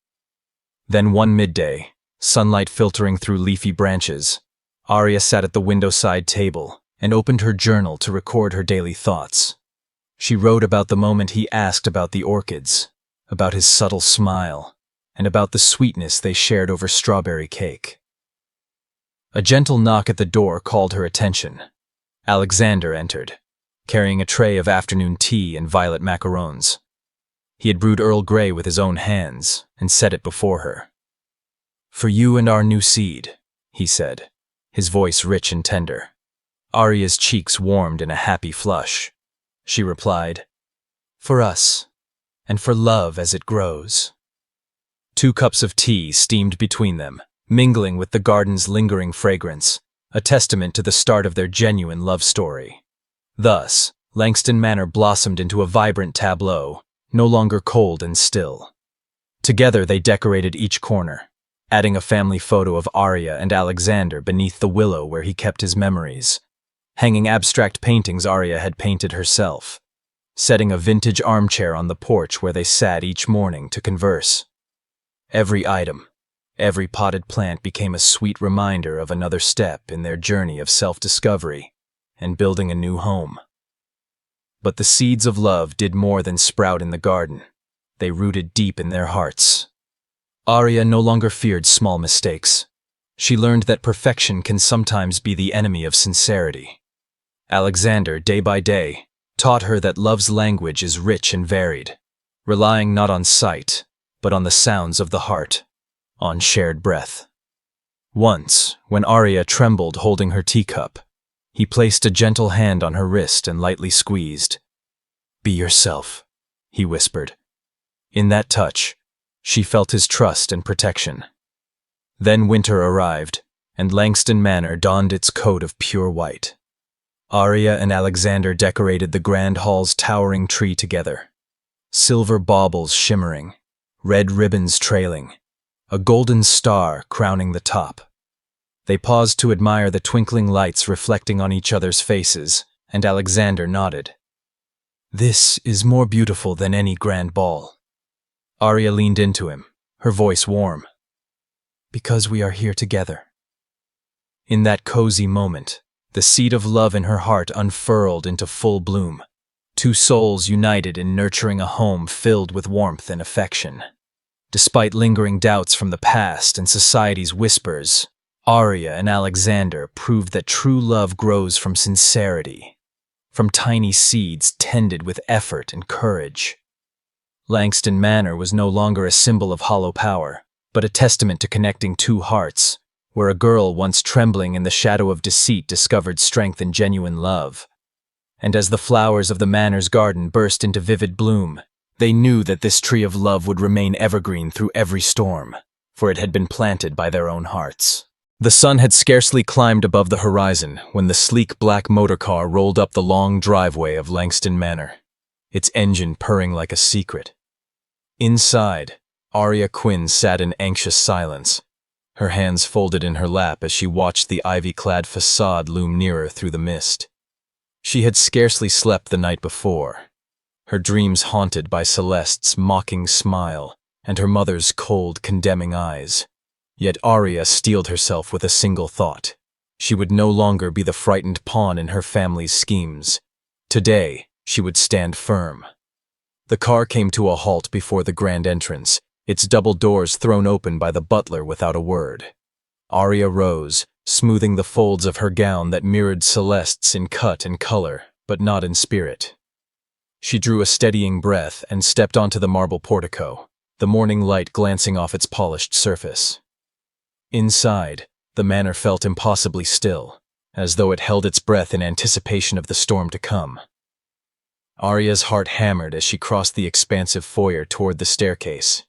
Then one midday, sunlight filtering through leafy branches, Arya sat at the windowside table and opened her journal to record her daily thoughts. She wrote about the moment he asked about the orchids, about his subtle smile, and about the sweetness they shared over strawberry cake. A gentle knock at the door called her attention. Alexander entered, carrying a tray of afternoon tea and violet macarons. He had brewed Earl Grey with his own hands and set it before her. "For you and our new seed," he said, his voice rich and tender. Arya's cheeks warmed in a happy flush. She replied, for us, and for love as it grows. 2 cups of tea steamed between them, mingling with the garden's lingering fragrance, a testament to the start of their genuine love story. Thus, Langston Manor blossomed into a vibrant tableau, no longer cold and still. Together they decorated each corner, adding a family photo of Arya and Alexander beneath the willow where he kept his memories, hanging abstract paintings Arya had painted herself, setting a vintage armchair on the porch where they sat each morning to converse. Every item, every potted plant became a sweet reminder of another step in their journey of self-discovery and building a new home. But the seeds of love did more than sprout in the garden. They rooted deep in their hearts. Arya no longer feared small mistakes. She learned that perfection can sometimes be the enemy of sincerity. Alexander, day by day, taught her that love's language is rich and varied, relying not on sight, but on the sounds of the heart, on shared breath. Once, when Arya trembled holding her teacup, he placed a gentle hand on her wrist and lightly squeezed. "Be yourself," he whispered. In that touch, she felt his trust and protection. Then winter arrived, and Langston Manor donned its coat of pure white. Arya and Alexander decorated the grand hall's towering tree together, silver baubles shimmering, red ribbons trailing, a golden star crowning the top. They paused to admire the twinkling lights reflecting on each other's faces, and Alexander nodded. "This is more beautiful than any grand ball." Arya leaned into him, her voice warm. "Because we are here together." In that cozy moment, the seed of love in her heart unfurled into full bloom, 2 souls united in nurturing a home filled with warmth and affection. Despite lingering doubts from the past and society's whispers, Arya and Alexander proved that true love grows from sincerity, from tiny seeds tended with effort and courage. Langston Manor was no longer a symbol of hollow power, but a testament to connecting 2 hearts, where a girl once trembling in the shadow of deceit discovered strength in genuine love. And as the flowers of the manor's garden burst into vivid bloom, they knew that this tree of love would remain evergreen through every storm, for it had been planted by their own hearts. The sun had scarcely climbed above the horizon when the sleek black motorcar rolled up the long driveway of Langston Manor, its engine purring like a secret. Inside, Arya Quinn sat in anxious silence, her hands folded in her lap as she watched the ivy-clad facade loom nearer through the mist. She had scarcely slept the night before, her dreams haunted by Celeste's mocking smile and her mother's cold, condemning eyes. Yet Arya steeled herself with a single thought. She would no longer be the frightened pawn in her family's schemes. Today, she would stand firm. The car came to a halt before the grand entrance, its double doors thrown open by the butler without a word. Arya rose, smoothing the folds of her gown that mirrored Celeste's in cut and color, but not in spirit. She drew a steadying breath and stepped onto the marble portico, the morning light glancing off its polished surface. Inside, the manor felt impossibly still, as though it held its breath in anticipation of the storm to come. Arya's heart hammered as she crossed the expansive foyer toward the staircase.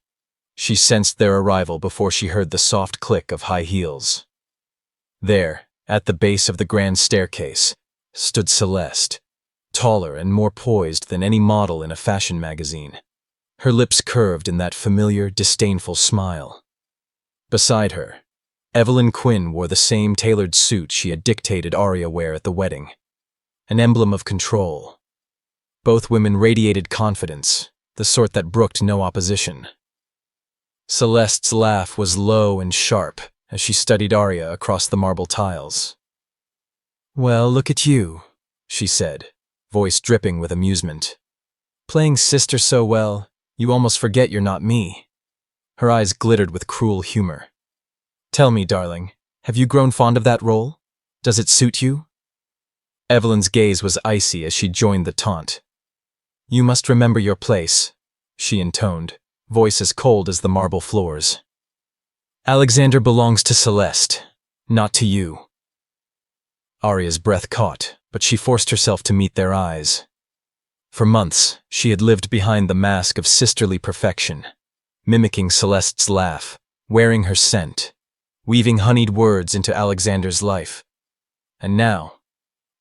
She sensed their arrival before she heard the soft click of high heels. There, at the base of the grand staircase, stood Celeste, taller and more poised than any model in a fashion magazine, her lips curved in that familiar, disdainful smile. Beside her, Evelyn Quinn wore the same tailored suit she had dictated Arya wear at the wedding, an emblem of control. Both women radiated confidence, the sort that brooked no opposition. Celeste's laugh was low and sharp as she studied Arya across the marble tiles. "Well, look at you," she said, voice dripping with amusement. "Playing sister so well, you almost forget you're not me." Her eyes glittered with cruel humor. "Tell me, darling, have you grown fond of that role? Does it suit you?" Evelyn's gaze was icy as she joined the taunt. "You must remember your place," she intoned, voice as cold as the marble floors. "Alexander belongs to Celeste, not to you." Arya's breath caught, but she forced herself to meet their eyes. For months, she had lived behind the mask of sisterly perfection, mimicking Celeste's laugh, wearing her scent, weaving honeyed words into Alexander's life. And now,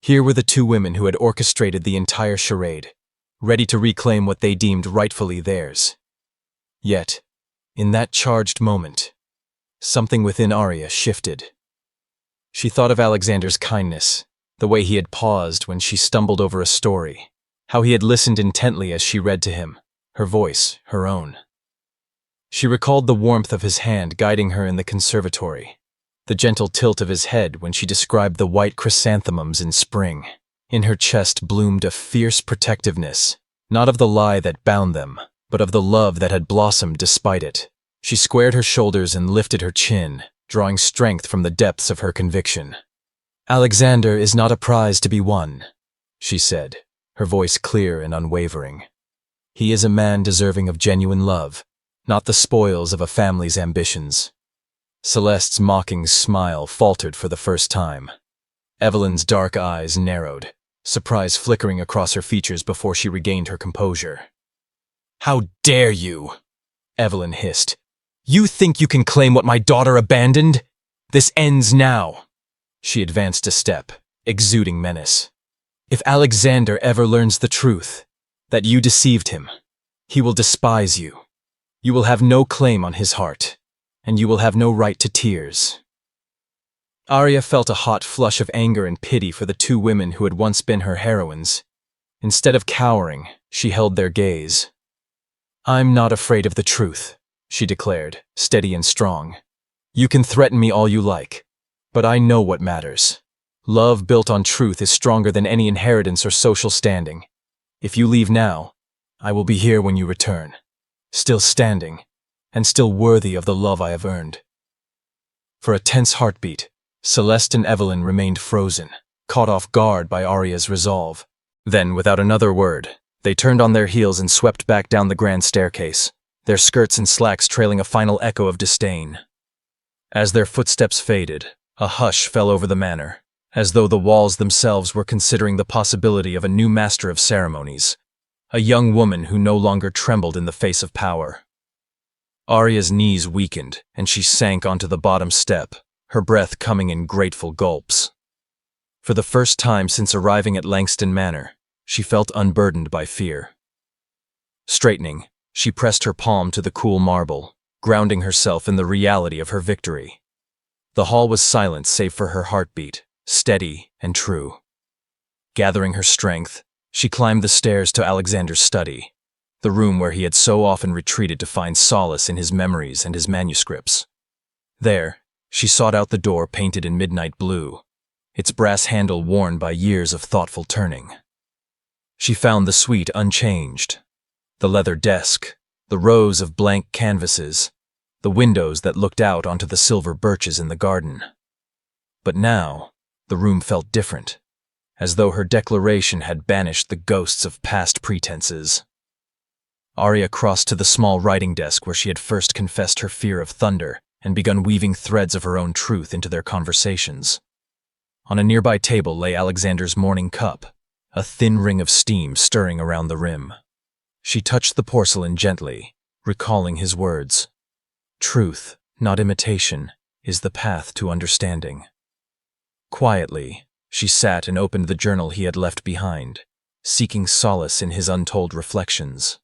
here were the two women who had orchestrated the entire charade, ready to reclaim what they deemed rightfully theirs. Yet, in that charged moment, something within Arya shifted. She thought of Alexander's kindness, the way he had paused when she stumbled over a story, how he had listened intently as she read to him, her voice her own. She recalled the warmth of his hand guiding her in the conservatory, the gentle tilt of his head when she described the white chrysanthemums in spring. In her chest bloomed a fierce protectiveness, not of the lie that bound them, but of the love that had blossomed despite it. She squared her shoulders and lifted her chin, drawing strength from the depths of her conviction. "Alexander is not a prize to be won," she said, her voice clear and unwavering. "He is a man deserving of genuine love, not the spoils of a family's ambitions." Celeste's mocking smile faltered for the first time. Evelyn's dark eyes narrowed, surprise flickering across her features before she regained her composure. "How dare you?" Evelyn hissed. "You think you can claim what my daughter abandoned? This ends now." She advanced a step, exuding menace. "If Alexander ever learns the truth, that you deceived him, he will despise you. You will have no claim on his heart, and you will have no right to tears." Arya felt a hot flush of anger and pity for the two women who had once been her heroines. Instead of cowering, she held their gaze. "I'm not afraid of the truth," she declared, steady and strong. "You can threaten me all you like, but I know what matters. Love built on truth is stronger than any inheritance or social standing. If you leave now, I will be here when you return, still standing, and still worthy of the love I have earned." For a tense heartbeat, Celeste and Evelyn remained frozen, caught off guard by Arya's resolve. Then, without another word, they turned on their heels and swept back down the grand staircase, their skirts and slacks trailing a final echo of disdain. As their footsteps faded, a hush fell over the manor, as though the walls themselves were considering the possibility of a new master of ceremonies, a young woman who no longer trembled in the face of power. Arya's knees weakened, and she sank onto the bottom step, her breath coming in grateful gulps. For the first time since arriving at Langston Manor, she felt unburdened by fear. Straightening, she pressed her palm to the cool marble, grounding herself in the reality of her victory. The hall was silent save for her heartbeat, steady and true. Gathering her strength, she climbed the stairs to Alexander's study, the room where he had so often retreated to find solace in his memories and his manuscripts. There, she sought out the door painted in midnight blue, its brass handle worn by years of thoughtful turning. She found the suite unchanged, the leather desk, the rows of blank canvases, the windows that looked out onto the silver birches in the garden. But now, the room felt different, as though her declaration had banished the ghosts of past pretenses. Arya crossed to the small writing desk where she had first confessed her fear of thunder and begun weaving threads of her own truth into their conversations. On a nearby table lay Alexander's morning cup, a thin ring of steam stirring around the rim. She touched the porcelain gently, recalling his words. "Truth, not imitation, is the path to understanding." Quietly, she sat and opened the journal he had left behind, seeking solace in his untold reflections.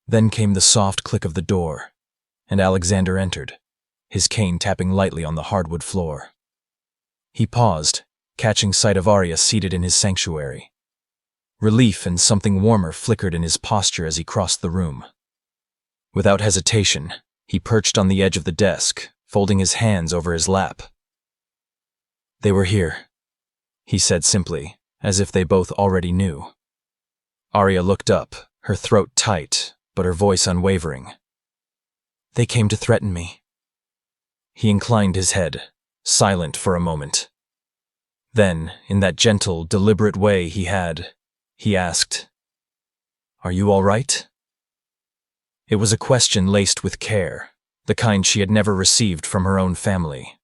Then came the soft click of the door, and Alexander entered, his cane tapping lightly on the hardwood floor. He paused, catching sight of Arya seated in his sanctuary. Relief and something warmer flickered in his posture as he crossed the room. Without hesitation, he perched on the edge of the desk, folding his hands over his lap. "They were here," he said simply, as if they both already knew. Arya looked up, her throat tight, but her voice unwavering. "They came to threaten me." He inclined his head, silent for a moment. Then, in that gentle, deliberate way he asked, "Are you all right?" It was a question laced with care, the kind she had never received from her own family.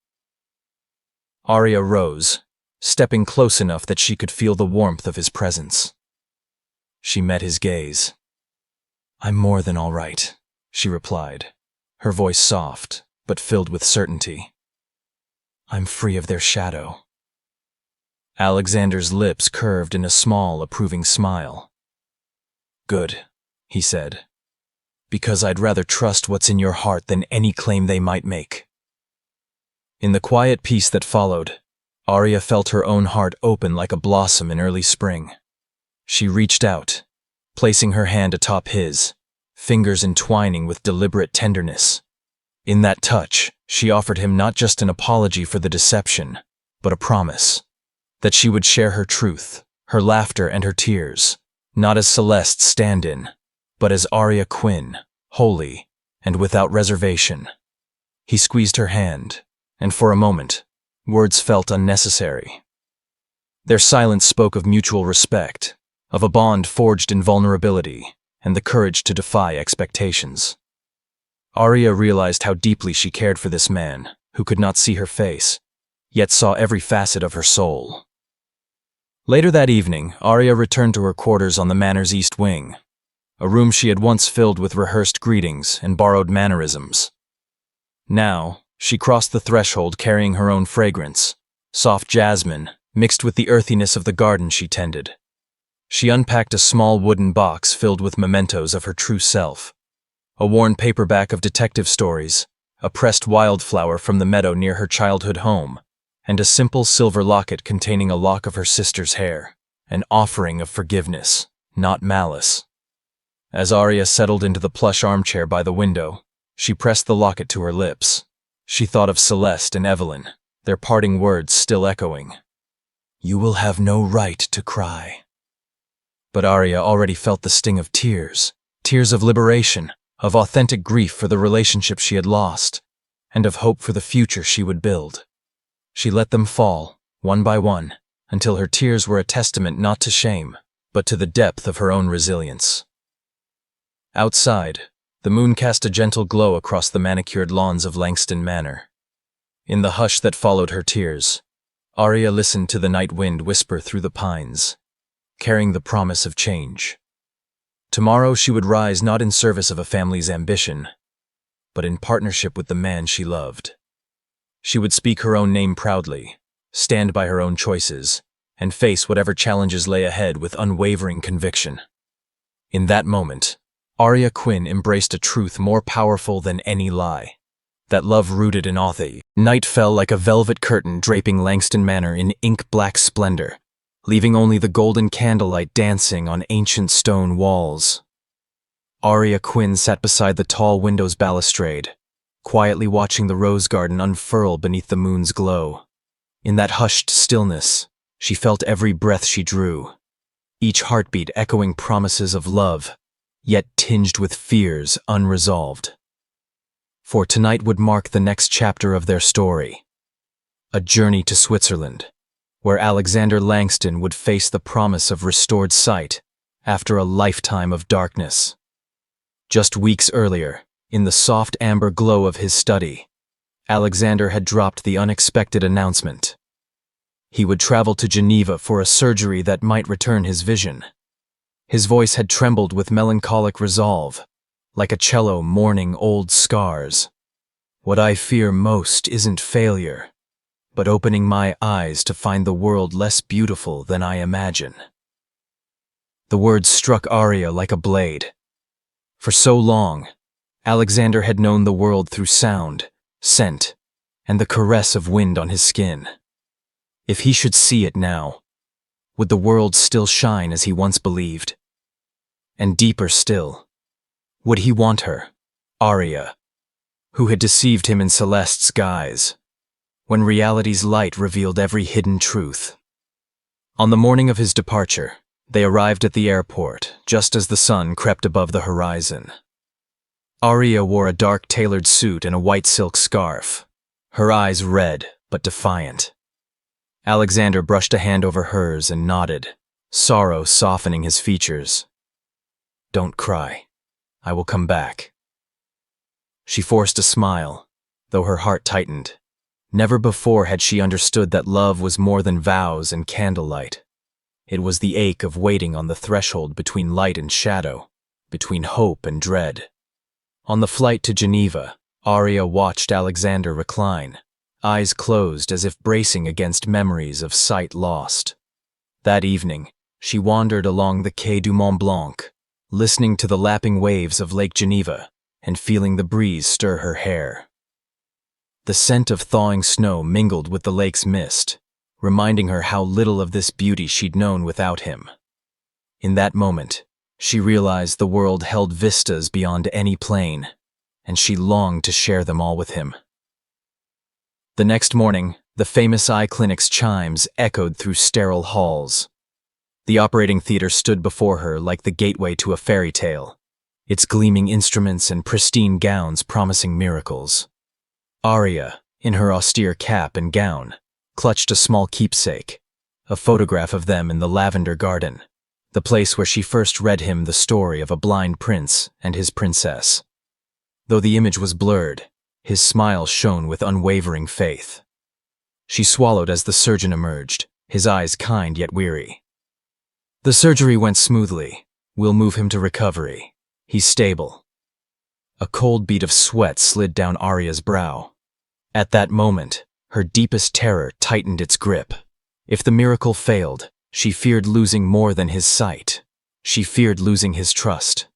Arya rose, stepping close enough that she could feel the warmth of his presence. she met his gaze. "I'm more than all right," she replied, her voice soft, but filled with certainty. "I'm free of their shadow." Alexander's lips curved in a small, approving smile. "Good," he said, "because I'd rather trust what's in your heart than any claim they might make." In the quiet peace that followed, Arya felt her own heart open like a blossom in early spring. She reached out, placing her hand atop his, fingers entwining with deliberate tenderness. In that touch, she offered him not just an apology for the deception, but a promise that she would share her truth, her laughter and her tears, not as Celeste's stand-in, but as Arya Quinn, wholly and without reservation. He squeezed her hand, and for a moment, words felt unnecessary. Their silence spoke of mutual respect, of a bond forged in vulnerability, and the courage to defy expectations. Arya realized how deeply she cared for this man, who could not see her face, yet saw every facet of her soul. Later that evening, Arya returned to her quarters on the manor's east wing, a room she had once filled with rehearsed greetings and borrowed mannerisms. Now, she crossed the threshold carrying her own fragrance, soft jasmine, mixed with the earthiness of the garden she tended. She unpacked a small wooden box filled with mementos of her true self. A worn paperback of detective stories, a pressed wildflower from the meadow near her childhood home, and a simple silver locket containing a lock of her sister's hair, an offering of forgiveness, not malice. As Arya settled into the plush armchair by the window, she pressed the locket to her lips. She thought of Celeste and Evelyn, their parting words still echoing. "You will have no right to cry." But Arya already felt the sting of tears, tears of liberation, of authentic grief for the relationship she had lost, and of hope for the future she would build. She let them fall, one by one, until her tears were a testament not to shame, but to the depth of her own resilience. Outside, the moon cast a gentle glow across the manicured lawns of Langston Manor. In the hush that followed her tears, Arya listened to the night wind whisper through the pines, carrying the promise of change. Tomorrow she would rise not in service of a family's ambition, but in partnership with the man she loved. She would speak her own name proudly, stand by her own choices, and face whatever challenges lay ahead with unwavering conviction. In that moment, Arya Quinn embraced a truth more powerful than any lie, that love rooted in authority. Night fell like a velvet curtain draping Langston Manor in ink-black splendor, leaving only the golden candlelight dancing on ancient stone walls. Arya Quinn sat beside the tall window's balustrade, quietly watching the rose garden unfurl beneath the moon's glow. In that hushed stillness, she felt every breath she drew, each heartbeat echoing promises of love, yet tinged with fears unresolved. For tonight would mark the next chapter of their story, a journey to Switzerland, where Alexander Langston would face the promise of restored sight after a lifetime of darkness. Just weeks earlier, in the soft amber glow of his study, Alexander had dropped the unexpected announcement. He would travel to Geneva for a surgery that might return his vision. His voice had trembled with melancholic resolve, like a cello mourning old scars. "What I fear most isn't failure, but opening my eyes to find the world less beautiful than I imagine." The words struck Arya like a blade. For so long, Alexander had known the world through sound, scent, and the caress of wind on his skin. If he should see it now, would the world still shine as he once believed? And deeper still, would he want her, Arya, who had deceived him in Celeste's guise, when reality's light revealed every hidden truth? On the morning of his departure, they arrived at the airport just as the sun crept above the horizon. Arya wore a dark tailored suit and a white silk scarf, her eyes red but defiant. Alexander brushed a hand over hers and nodded, sorrow softening his features. "Don't cry. I will come back." She forced a smile, though her heart tightened. Never before had she understood that love was more than vows and candlelight. It was the ache of waiting on the threshold between light and shadow, between hope and dread. On the flight to Geneva, Arya watched Alexander recline, eyes closed as if bracing against memories of sight lost. That evening, she wandered along the Quai du Mont Blanc, listening to the lapping waves of Lake Geneva and feeling the breeze stir her hair. The scent of thawing snow mingled with the lake's mist, reminding her how little of this beauty she'd known without him. In that moment, she realized the world held vistas beyond any plane, and she longed to share them all with him. The next morning, the famous eye clinic's chimes echoed through sterile halls. The operating theater stood before her like the gateway to a fairy tale, its gleaming instruments and pristine gowns promising miracles. Arya, in her austere cap and gown, clutched a small keepsake, a photograph of them in the lavender garden, the place where she first read him the story of a blind prince and his princess. Though the image was blurred, his smile shone with unwavering faith. She swallowed as the surgeon emerged, his eyes kind yet weary. "The surgery went smoothly. We'll move him to recovery. He's stable." A cold bead of sweat slid down Arya's brow. At that moment, her deepest terror tightened its grip. If the miracle failed, she feared losing more than his sight. She feared losing his trust.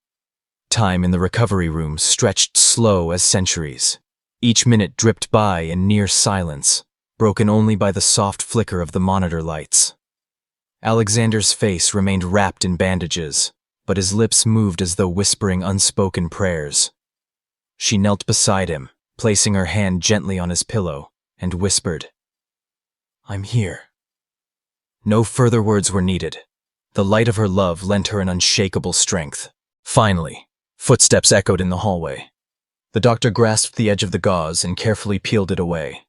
Time in the recovery room stretched slow as centuries. Each minute dripped by in near silence, broken only by the soft flicker of the monitor lights. Alexander's face remained wrapped in bandages, but his lips moved as though whispering unspoken prayers. She knelt beside him, placing her hand gently on his pillow, and whispered, "I'm here." No further words were needed. The light of her love lent her an unshakable strength. Finally, footsteps echoed in the hallway. The doctor grasped the edge of the gauze and carefully peeled it away.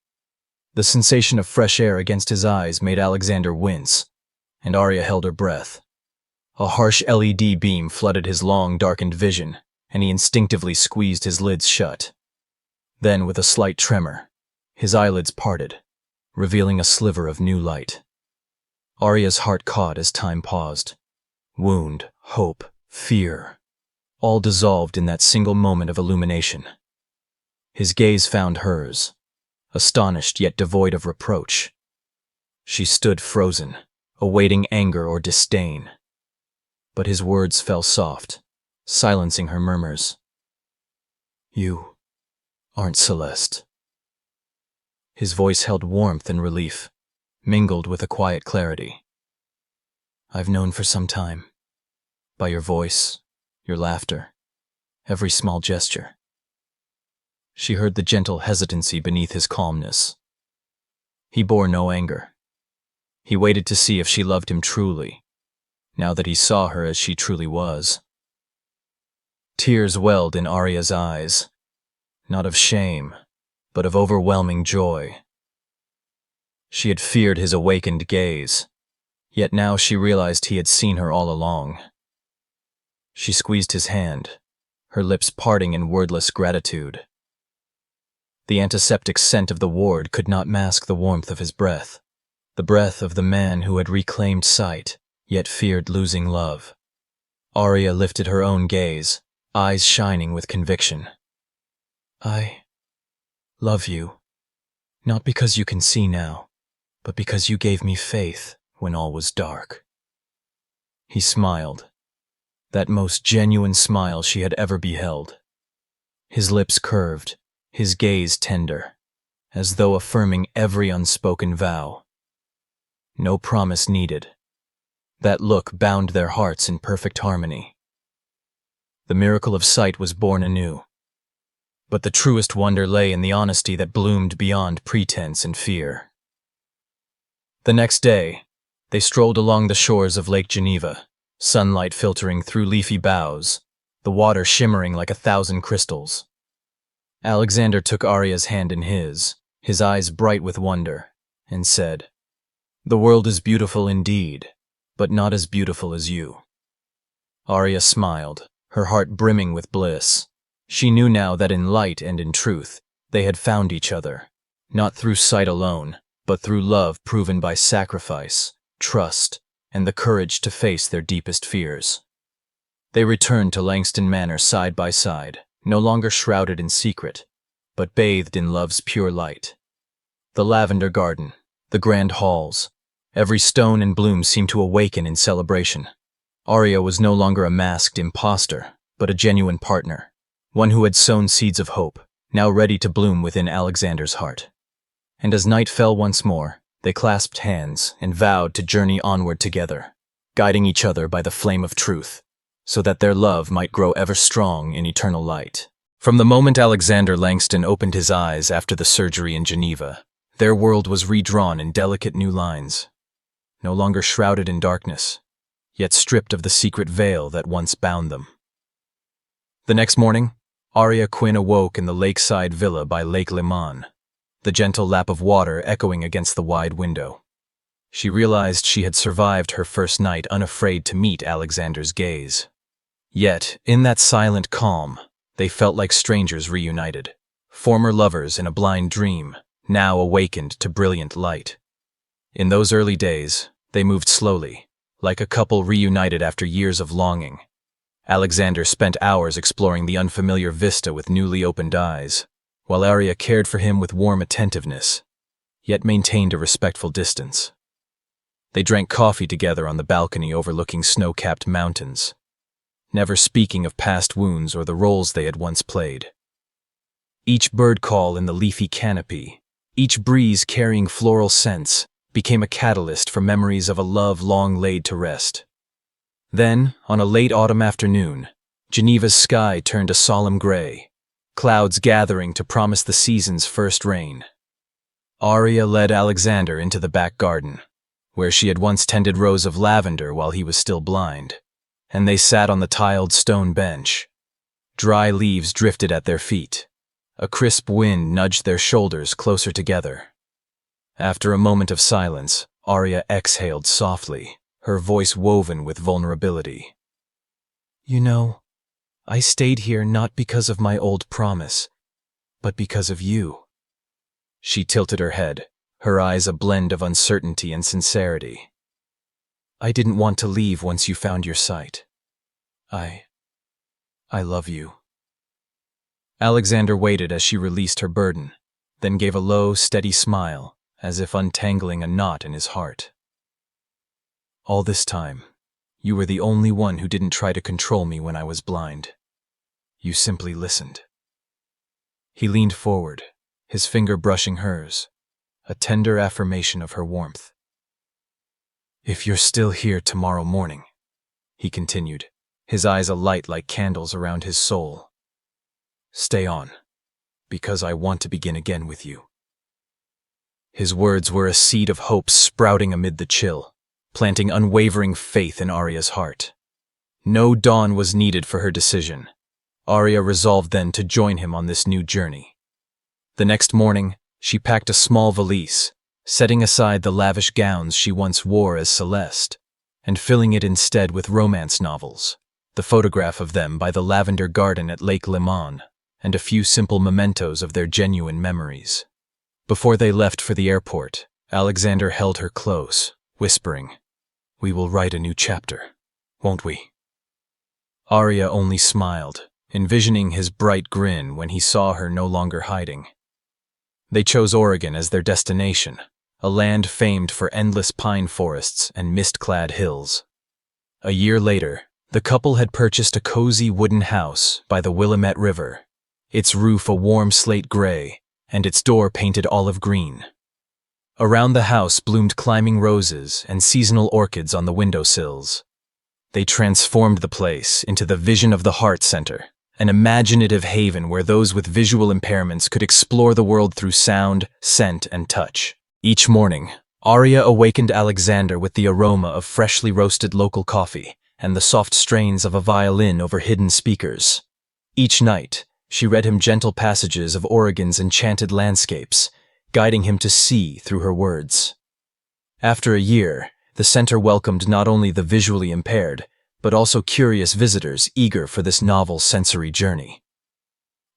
The sensation of fresh air against his eyes made Alexander wince, and Arya held her breath. A harsh LED beam flooded his long, darkened vision, and he instinctively squeezed his lids shut. Then, with a slight tremor, his eyelids parted, revealing a sliver of new light. Arya's heart caught as time paused. Wound, hope, fear, all dissolved in that single moment of illumination. His gaze found hers, astonished yet devoid of reproach. She stood frozen, awaiting anger or disdain. But his words fell soft, silencing her murmurs. "You aren't Celeste." His voice held warmth and relief, mingled with a quiet clarity. "I've known for some time. By your voice, your laughter, every small gesture." She heard the gentle hesitancy beneath his calmness. He bore no anger. He waited to see if she loved him truly, now that he saw her as she truly was. Tears welled in Arya's eyes, not of shame, but of overwhelming joy. She had feared his awakened gaze, yet now she realized he had seen her all along. She squeezed his hand, her lips parting in wordless gratitude. The antiseptic scent of the ward could not mask the warmth of his breath, the breath of the man who had reclaimed sight, yet feared losing love. Arya lifted her own gaze, eyes shining with conviction. "I love you, not because you can see now, but because you gave me faith when all was dark." He smiled, that most genuine smile she had ever beheld. His lips curved, his gaze tender, as though affirming every unspoken vow. No promise needed. That look bound their hearts in perfect harmony. The miracle of sight was born anew. But the truest wonder lay in the honesty that bloomed beyond pretense and fear. The next day, they strolled along the shores of Lake Geneva, sunlight filtering through leafy boughs, the water shimmering like 1,000 crystals. Alexander took Arya's hand in his eyes bright with wonder, and said, "The world is beautiful indeed, but not as beautiful as you." Arya smiled, her heart brimming with bliss. She knew now that in light and in truth, they had found each other, not through sight alone, but through love proven by sacrifice, trust, and the courage to face their deepest fears. They returned to Langston Manor side by side, no longer shrouded in secret, but bathed in love's pure light. The lavender garden, the grand halls, every stone and bloom seemed to awaken in celebration. Arya was no longer a masked imposter, but a genuine partner, one who had sown seeds of hope, now ready to bloom within Alexander's heart. And as night fell once more, they clasped hands and vowed to journey onward together, guiding each other by the flame of truth, so that their love might grow ever strong in eternal light. From the moment Alexander Langston opened his eyes after the surgery in Geneva, their world was redrawn in delicate new lines, no longer shrouded in darkness, yet stripped of the secret veil that once bound them. The next morning, Arya Quinn awoke in the lakeside villa by Lake Leman, the gentle lap of water echoing against the wide window. She realized she had survived her first night unafraid to meet Alexander's gaze. Yet, in that silent calm, they felt like strangers reunited, former lovers in a blind dream, now awakened to brilliant light. In those early days, they moved slowly, like a couple reunited after years of longing. Alexander spent hours exploring the unfamiliar vista with newly opened eyes, while Arya cared for him with warm attentiveness, yet maintained a respectful distance. They drank coffee together on the balcony overlooking snow-capped mountains, never speaking of past wounds or the roles they had once played. Each bird call in the leafy canopy, each breeze carrying floral scents, became a catalyst for memories of a love long laid to rest. Then, on a late autumn afternoon, Geneva's sky turned a solemn gray, clouds gathering to promise the season's first rain. Arya led Alexander into the back garden, where she had once tended rows of lavender while he was still blind, and they sat on the tiled stone bench. Dry leaves drifted at their feet. A crisp wind nudged their shoulders closer together. After a moment of silence, Arya exhaled softly, her voice woven with vulnerability. "You know, I stayed here not because of my old promise, but because of you." She tilted her head, her eyes a blend of uncertainty and sincerity. "I didn't want to leave once you found your sight. I love you." Alexander waited as she released her burden, then gave a low, steady smile, as if untangling a knot in his heart. "All this time, you were the only one who didn't try to control me when I was blind. You simply listened." He leaned forward, his finger brushing hers, a tender affirmation of her warmth. "If you're still here tomorrow morning," he continued, his eyes alight like candles around his soul, "stay on, because I want to begin again with you." His words were a seed of hope sprouting amid the chill, planting unwavering faith in Arya's heart. No dawn was needed for her decision. Arya resolved then to join him on this new journey. The next morning, she packed a small valise, setting aside the lavish gowns she once wore as Celeste, and filling it instead with romance novels, the photograph of them by the lavender garden at Lake Leman, and a few simple mementos of their genuine memories. Before they left for the airport, Alexander held her close, whispering, "We will write a new chapter, won't we?" Arya only smiled, envisioning his bright grin when he saw her no longer hiding. They chose Oregon as their destination, a land famed for endless pine forests and mist-clad hills. A year later, the couple had purchased a cozy wooden house by the Willamette River, its roof a warm slate gray, and its door painted olive green. Around the house bloomed climbing roses and seasonal orchids on the windowsills. They transformed the place into the Vision of the Heart Center, an imaginative haven where those with visual impairments could explore the world through sound, scent, and touch. Each morning, Arya awakened Alexander with the aroma of freshly roasted local coffee and the soft strains of a violin over hidden speakers. Each night, she read him gentle passages of Oregon's enchanted landscapes, guiding him to see through her words. After a year, the center welcomed not only the visually impaired, but also curious visitors eager for this novel sensory journey.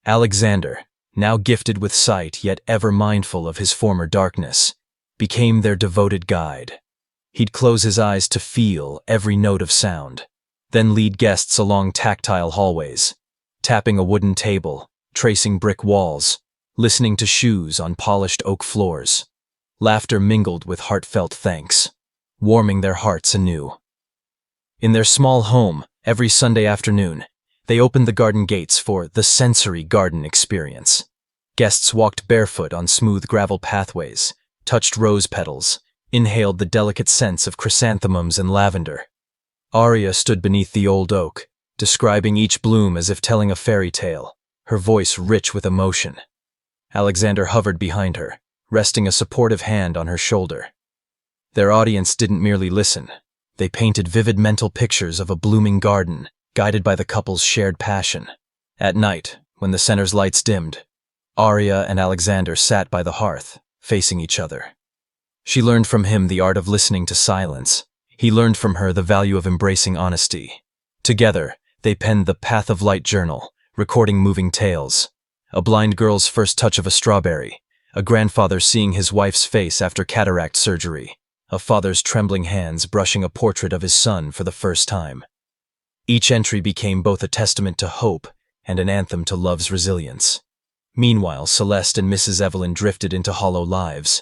Alexander, now gifted with sight yet ever mindful of his former darkness, became their devoted guide, He'd close his eyes to feel every note of sound, then lead guests along tactile hallways, tapping a wooden table, tracing brick walls, listening to shoes on polished oak floors. Laughter mingled with heartfelt thanks, warming their hearts anew. In their small home, every Sunday afternoon, they opened the garden gates for the sensory garden experience. Guests walked barefoot on smooth gravel pathways, touched rose petals, inhaled the delicate scents of chrysanthemums and lavender. Arya stood beneath the old oak, describing each bloom as if telling a fairy tale, her voice rich with emotion. Alexander hovered behind her, resting a supportive hand on her shoulder. Their audience didn't merely listen. They painted vivid mental pictures of a blooming garden, guided by the couple's shared passion. At night, when the center's lights dimmed, Arya and Alexander sat by the hearth, facing each other. She learned from him the art of listening to silence. He learned from her the value of embracing honesty. Together, they penned the Path of Light journal, recording moving tales. A blind girl's first touch of a strawberry, a grandfather seeing his wife's face after cataract surgery, a father's trembling hands brushing a portrait of his son for the first time. Each entry became both a testament to hope and an anthem to love's resilience. Meanwhile, Celeste and Mrs. Evelyn drifted into hollow lives.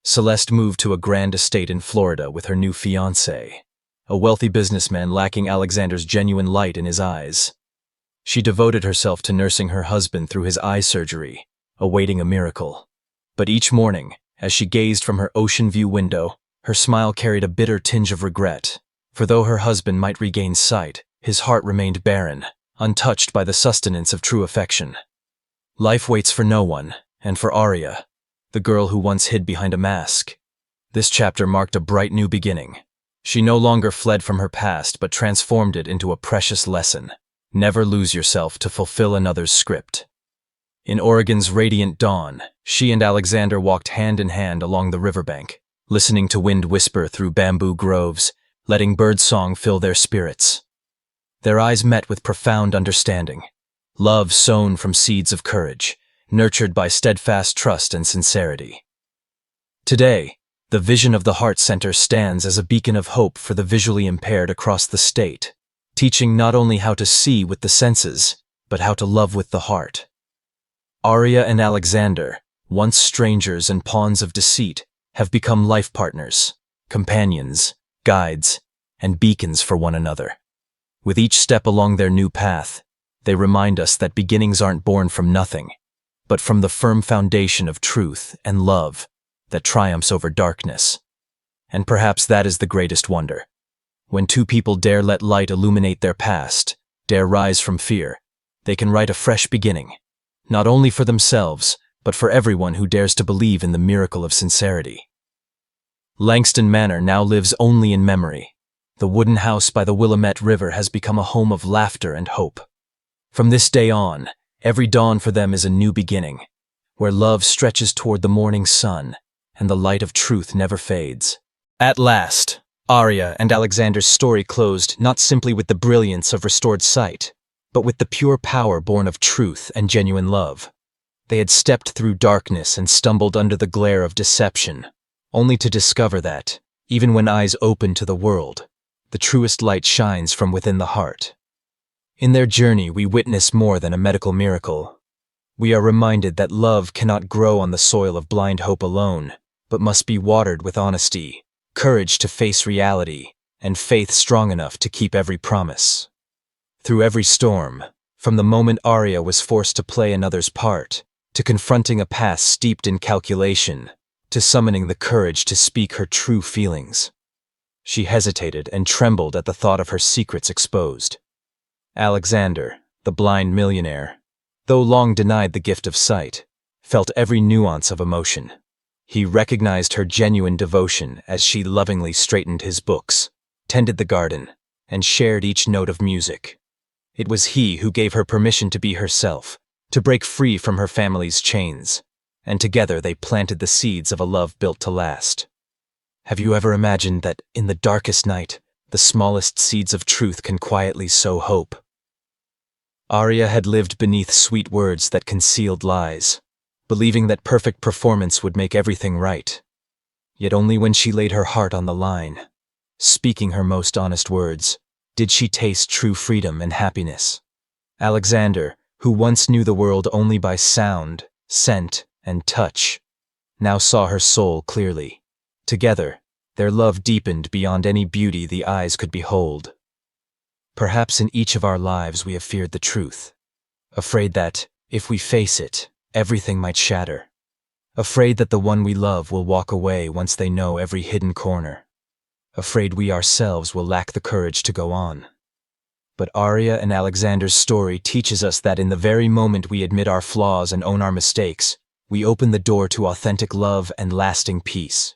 Celeste moved to a grand estate in Florida with her new fiancé, a wealthy businessman lacking Alexander's genuine light in his eyes. She devoted herself to nursing her husband through his eye surgery, awaiting a miracle. But each morning, as she gazed from her ocean view window, her smile carried a bitter tinge of regret, for though her husband might regain sight, his heart remained barren, untouched by the sustenance of true affection. Life waits for no one, and for Arya, the girl who once hid behind a mask, this chapter marked a bright new beginning. She no longer fled from her past but transformed it into a precious lesson. Never lose yourself to fulfill another's script. In Oregon's radiant dawn, she and Alexander walked hand in hand along the riverbank, listening to wind whisper through bamboo groves, letting birdsong fill their spirits. Their eyes met with profound understanding. Love sown from seeds of courage, nurtured by steadfast trust and sincerity. Today, the Vision of the Heart Center stands as a beacon of hope for the visually impaired across the state, teaching not only how to see with the senses, but how to love with the heart. Arya and Alexander, once strangers and pawns of deceit, have become life partners, companions, guides, and beacons for one another. With each step along their new path, they remind us that beginnings aren't born from nothing, but from the firm foundation of truth and love that triumphs over darkness. And perhaps that is the greatest wonder. When two people dare let light illuminate their past, dare rise from fear, they can write a fresh beginning, not only for themselves, but for everyone who dares to believe in the miracle of sincerity. Langston Manor now lives only in memory. The wooden house by the Willamette River has become a home of laughter and hope. From this day on, every dawn for them is a new beginning, where love stretches toward the morning sun and the light of truth never fades. At last, Arya and Alexander's story closed not simply with the brilliance of restored sight, but with the pure power born of truth and genuine love. They had stepped through darkness and stumbled under the glare of deception, only to discover that, even when eyes open to the world, the truest light shines from within the heart. In their journey, we witness more than a medical miracle. We are reminded that love cannot grow on the soil of blind hope alone, but must be watered with honesty, courage to face reality, and faith strong enough to keep every promise. Through every storm, from the moment Arya was forced to play another's part, to confronting a past steeped in calculation, to summoning the courage to speak her true feelings, she hesitated and trembled at the thought of her secrets exposed. Alexander, the blind millionaire, though long denied the gift of sight, felt every nuance of emotion. He recognized her genuine devotion as she lovingly straightened his books, tended the garden, and shared each note of music. It was he who gave her permission to be herself, to break free from her family's chains, and together they planted the seeds of a love built to last. Have you ever imagined that in the darkest night, the smallest seeds of truth can quietly sow hope? Arya had lived beneath sweet words that concealed lies, believing that perfect performance would make everything right. Yet only when she laid her heart on the line, speaking her most honest words, did she taste true freedom and happiness. Alexander, who once knew the world only by sound, scent, and touch, now saw her soul clearly. Together, their love deepened beyond any beauty the eyes could behold. Perhaps in each of our lives we have feared the truth, afraid that, if we face it, everything might shatter. Afraid that the one we love will walk away once they know every hidden corner. Afraid we ourselves will lack the courage to go on. But Arya and Alexander's story teaches us that in the very moment we admit our flaws and own our mistakes, we open the door to authentic love and lasting peace.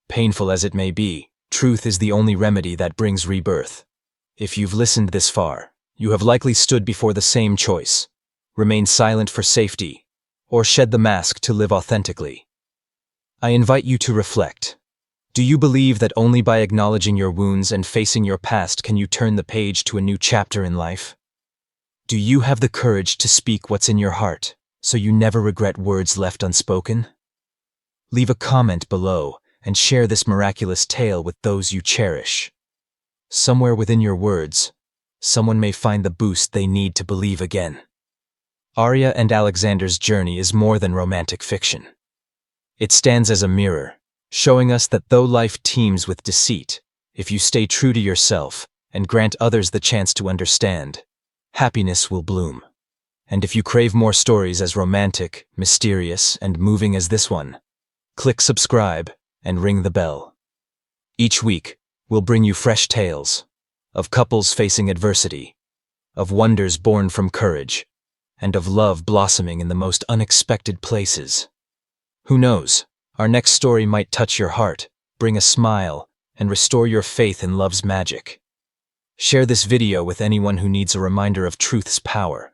Painful as it may be, truth is the only remedy that brings rebirth. If you've listened this far, you have likely stood before the same choice: remain silent for safety, or shed the mask to live authentically. I invite you to reflect. Do you believe that only by acknowledging your wounds and facing your past can you turn the page to a new chapter in life? Do you have the courage to speak what's in your heart, so you never regret words left unspoken? Leave a comment below and share this miraculous tale with those you cherish. Somewhere within your words, someone may find the boost they need to believe again. Arya and Alexander's journey is more than romantic fiction. It stands as a mirror, showing us that though life teems with deceit, if you stay true to yourself and grant others the chance to understand, happiness will bloom. And if you crave more stories as romantic, mysterious, and moving as this one, click subscribe and ring the bell. Each week, we'll bring you fresh tales of couples facing adversity, of wonders born from courage, and of love blossoming in the most unexpected places. Who knows? Our next story might touch your heart, bring a smile, and restore your faith in love's magic. Share this video with anyone who needs a reminder of truth's power,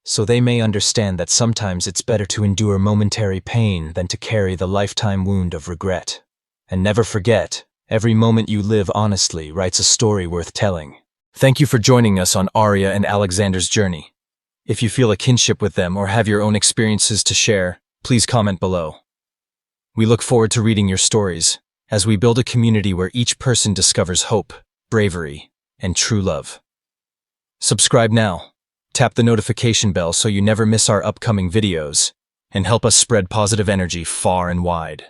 so they may understand that sometimes it's better to endure momentary pain than to carry the lifetime wound of regret. And never forget, every moment you live honestly writes a story worth telling. Thank you for joining us on Arya and Alexander's journey. If you feel a kinship with them or have your own experiences to share, please comment below. We look forward to reading your stories as we build a community where each person discovers hope, bravery, and true love. Subscribe now, tap the notification bell so you never miss our upcoming videos, and help us spread positive energy far and wide.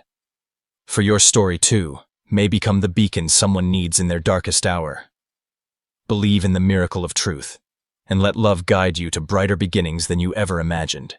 For your story too may become the beacon someone needs in their darkest hour. Believe in the miracle of truth, and let love guide you to brighter beginnings than you ever imagined.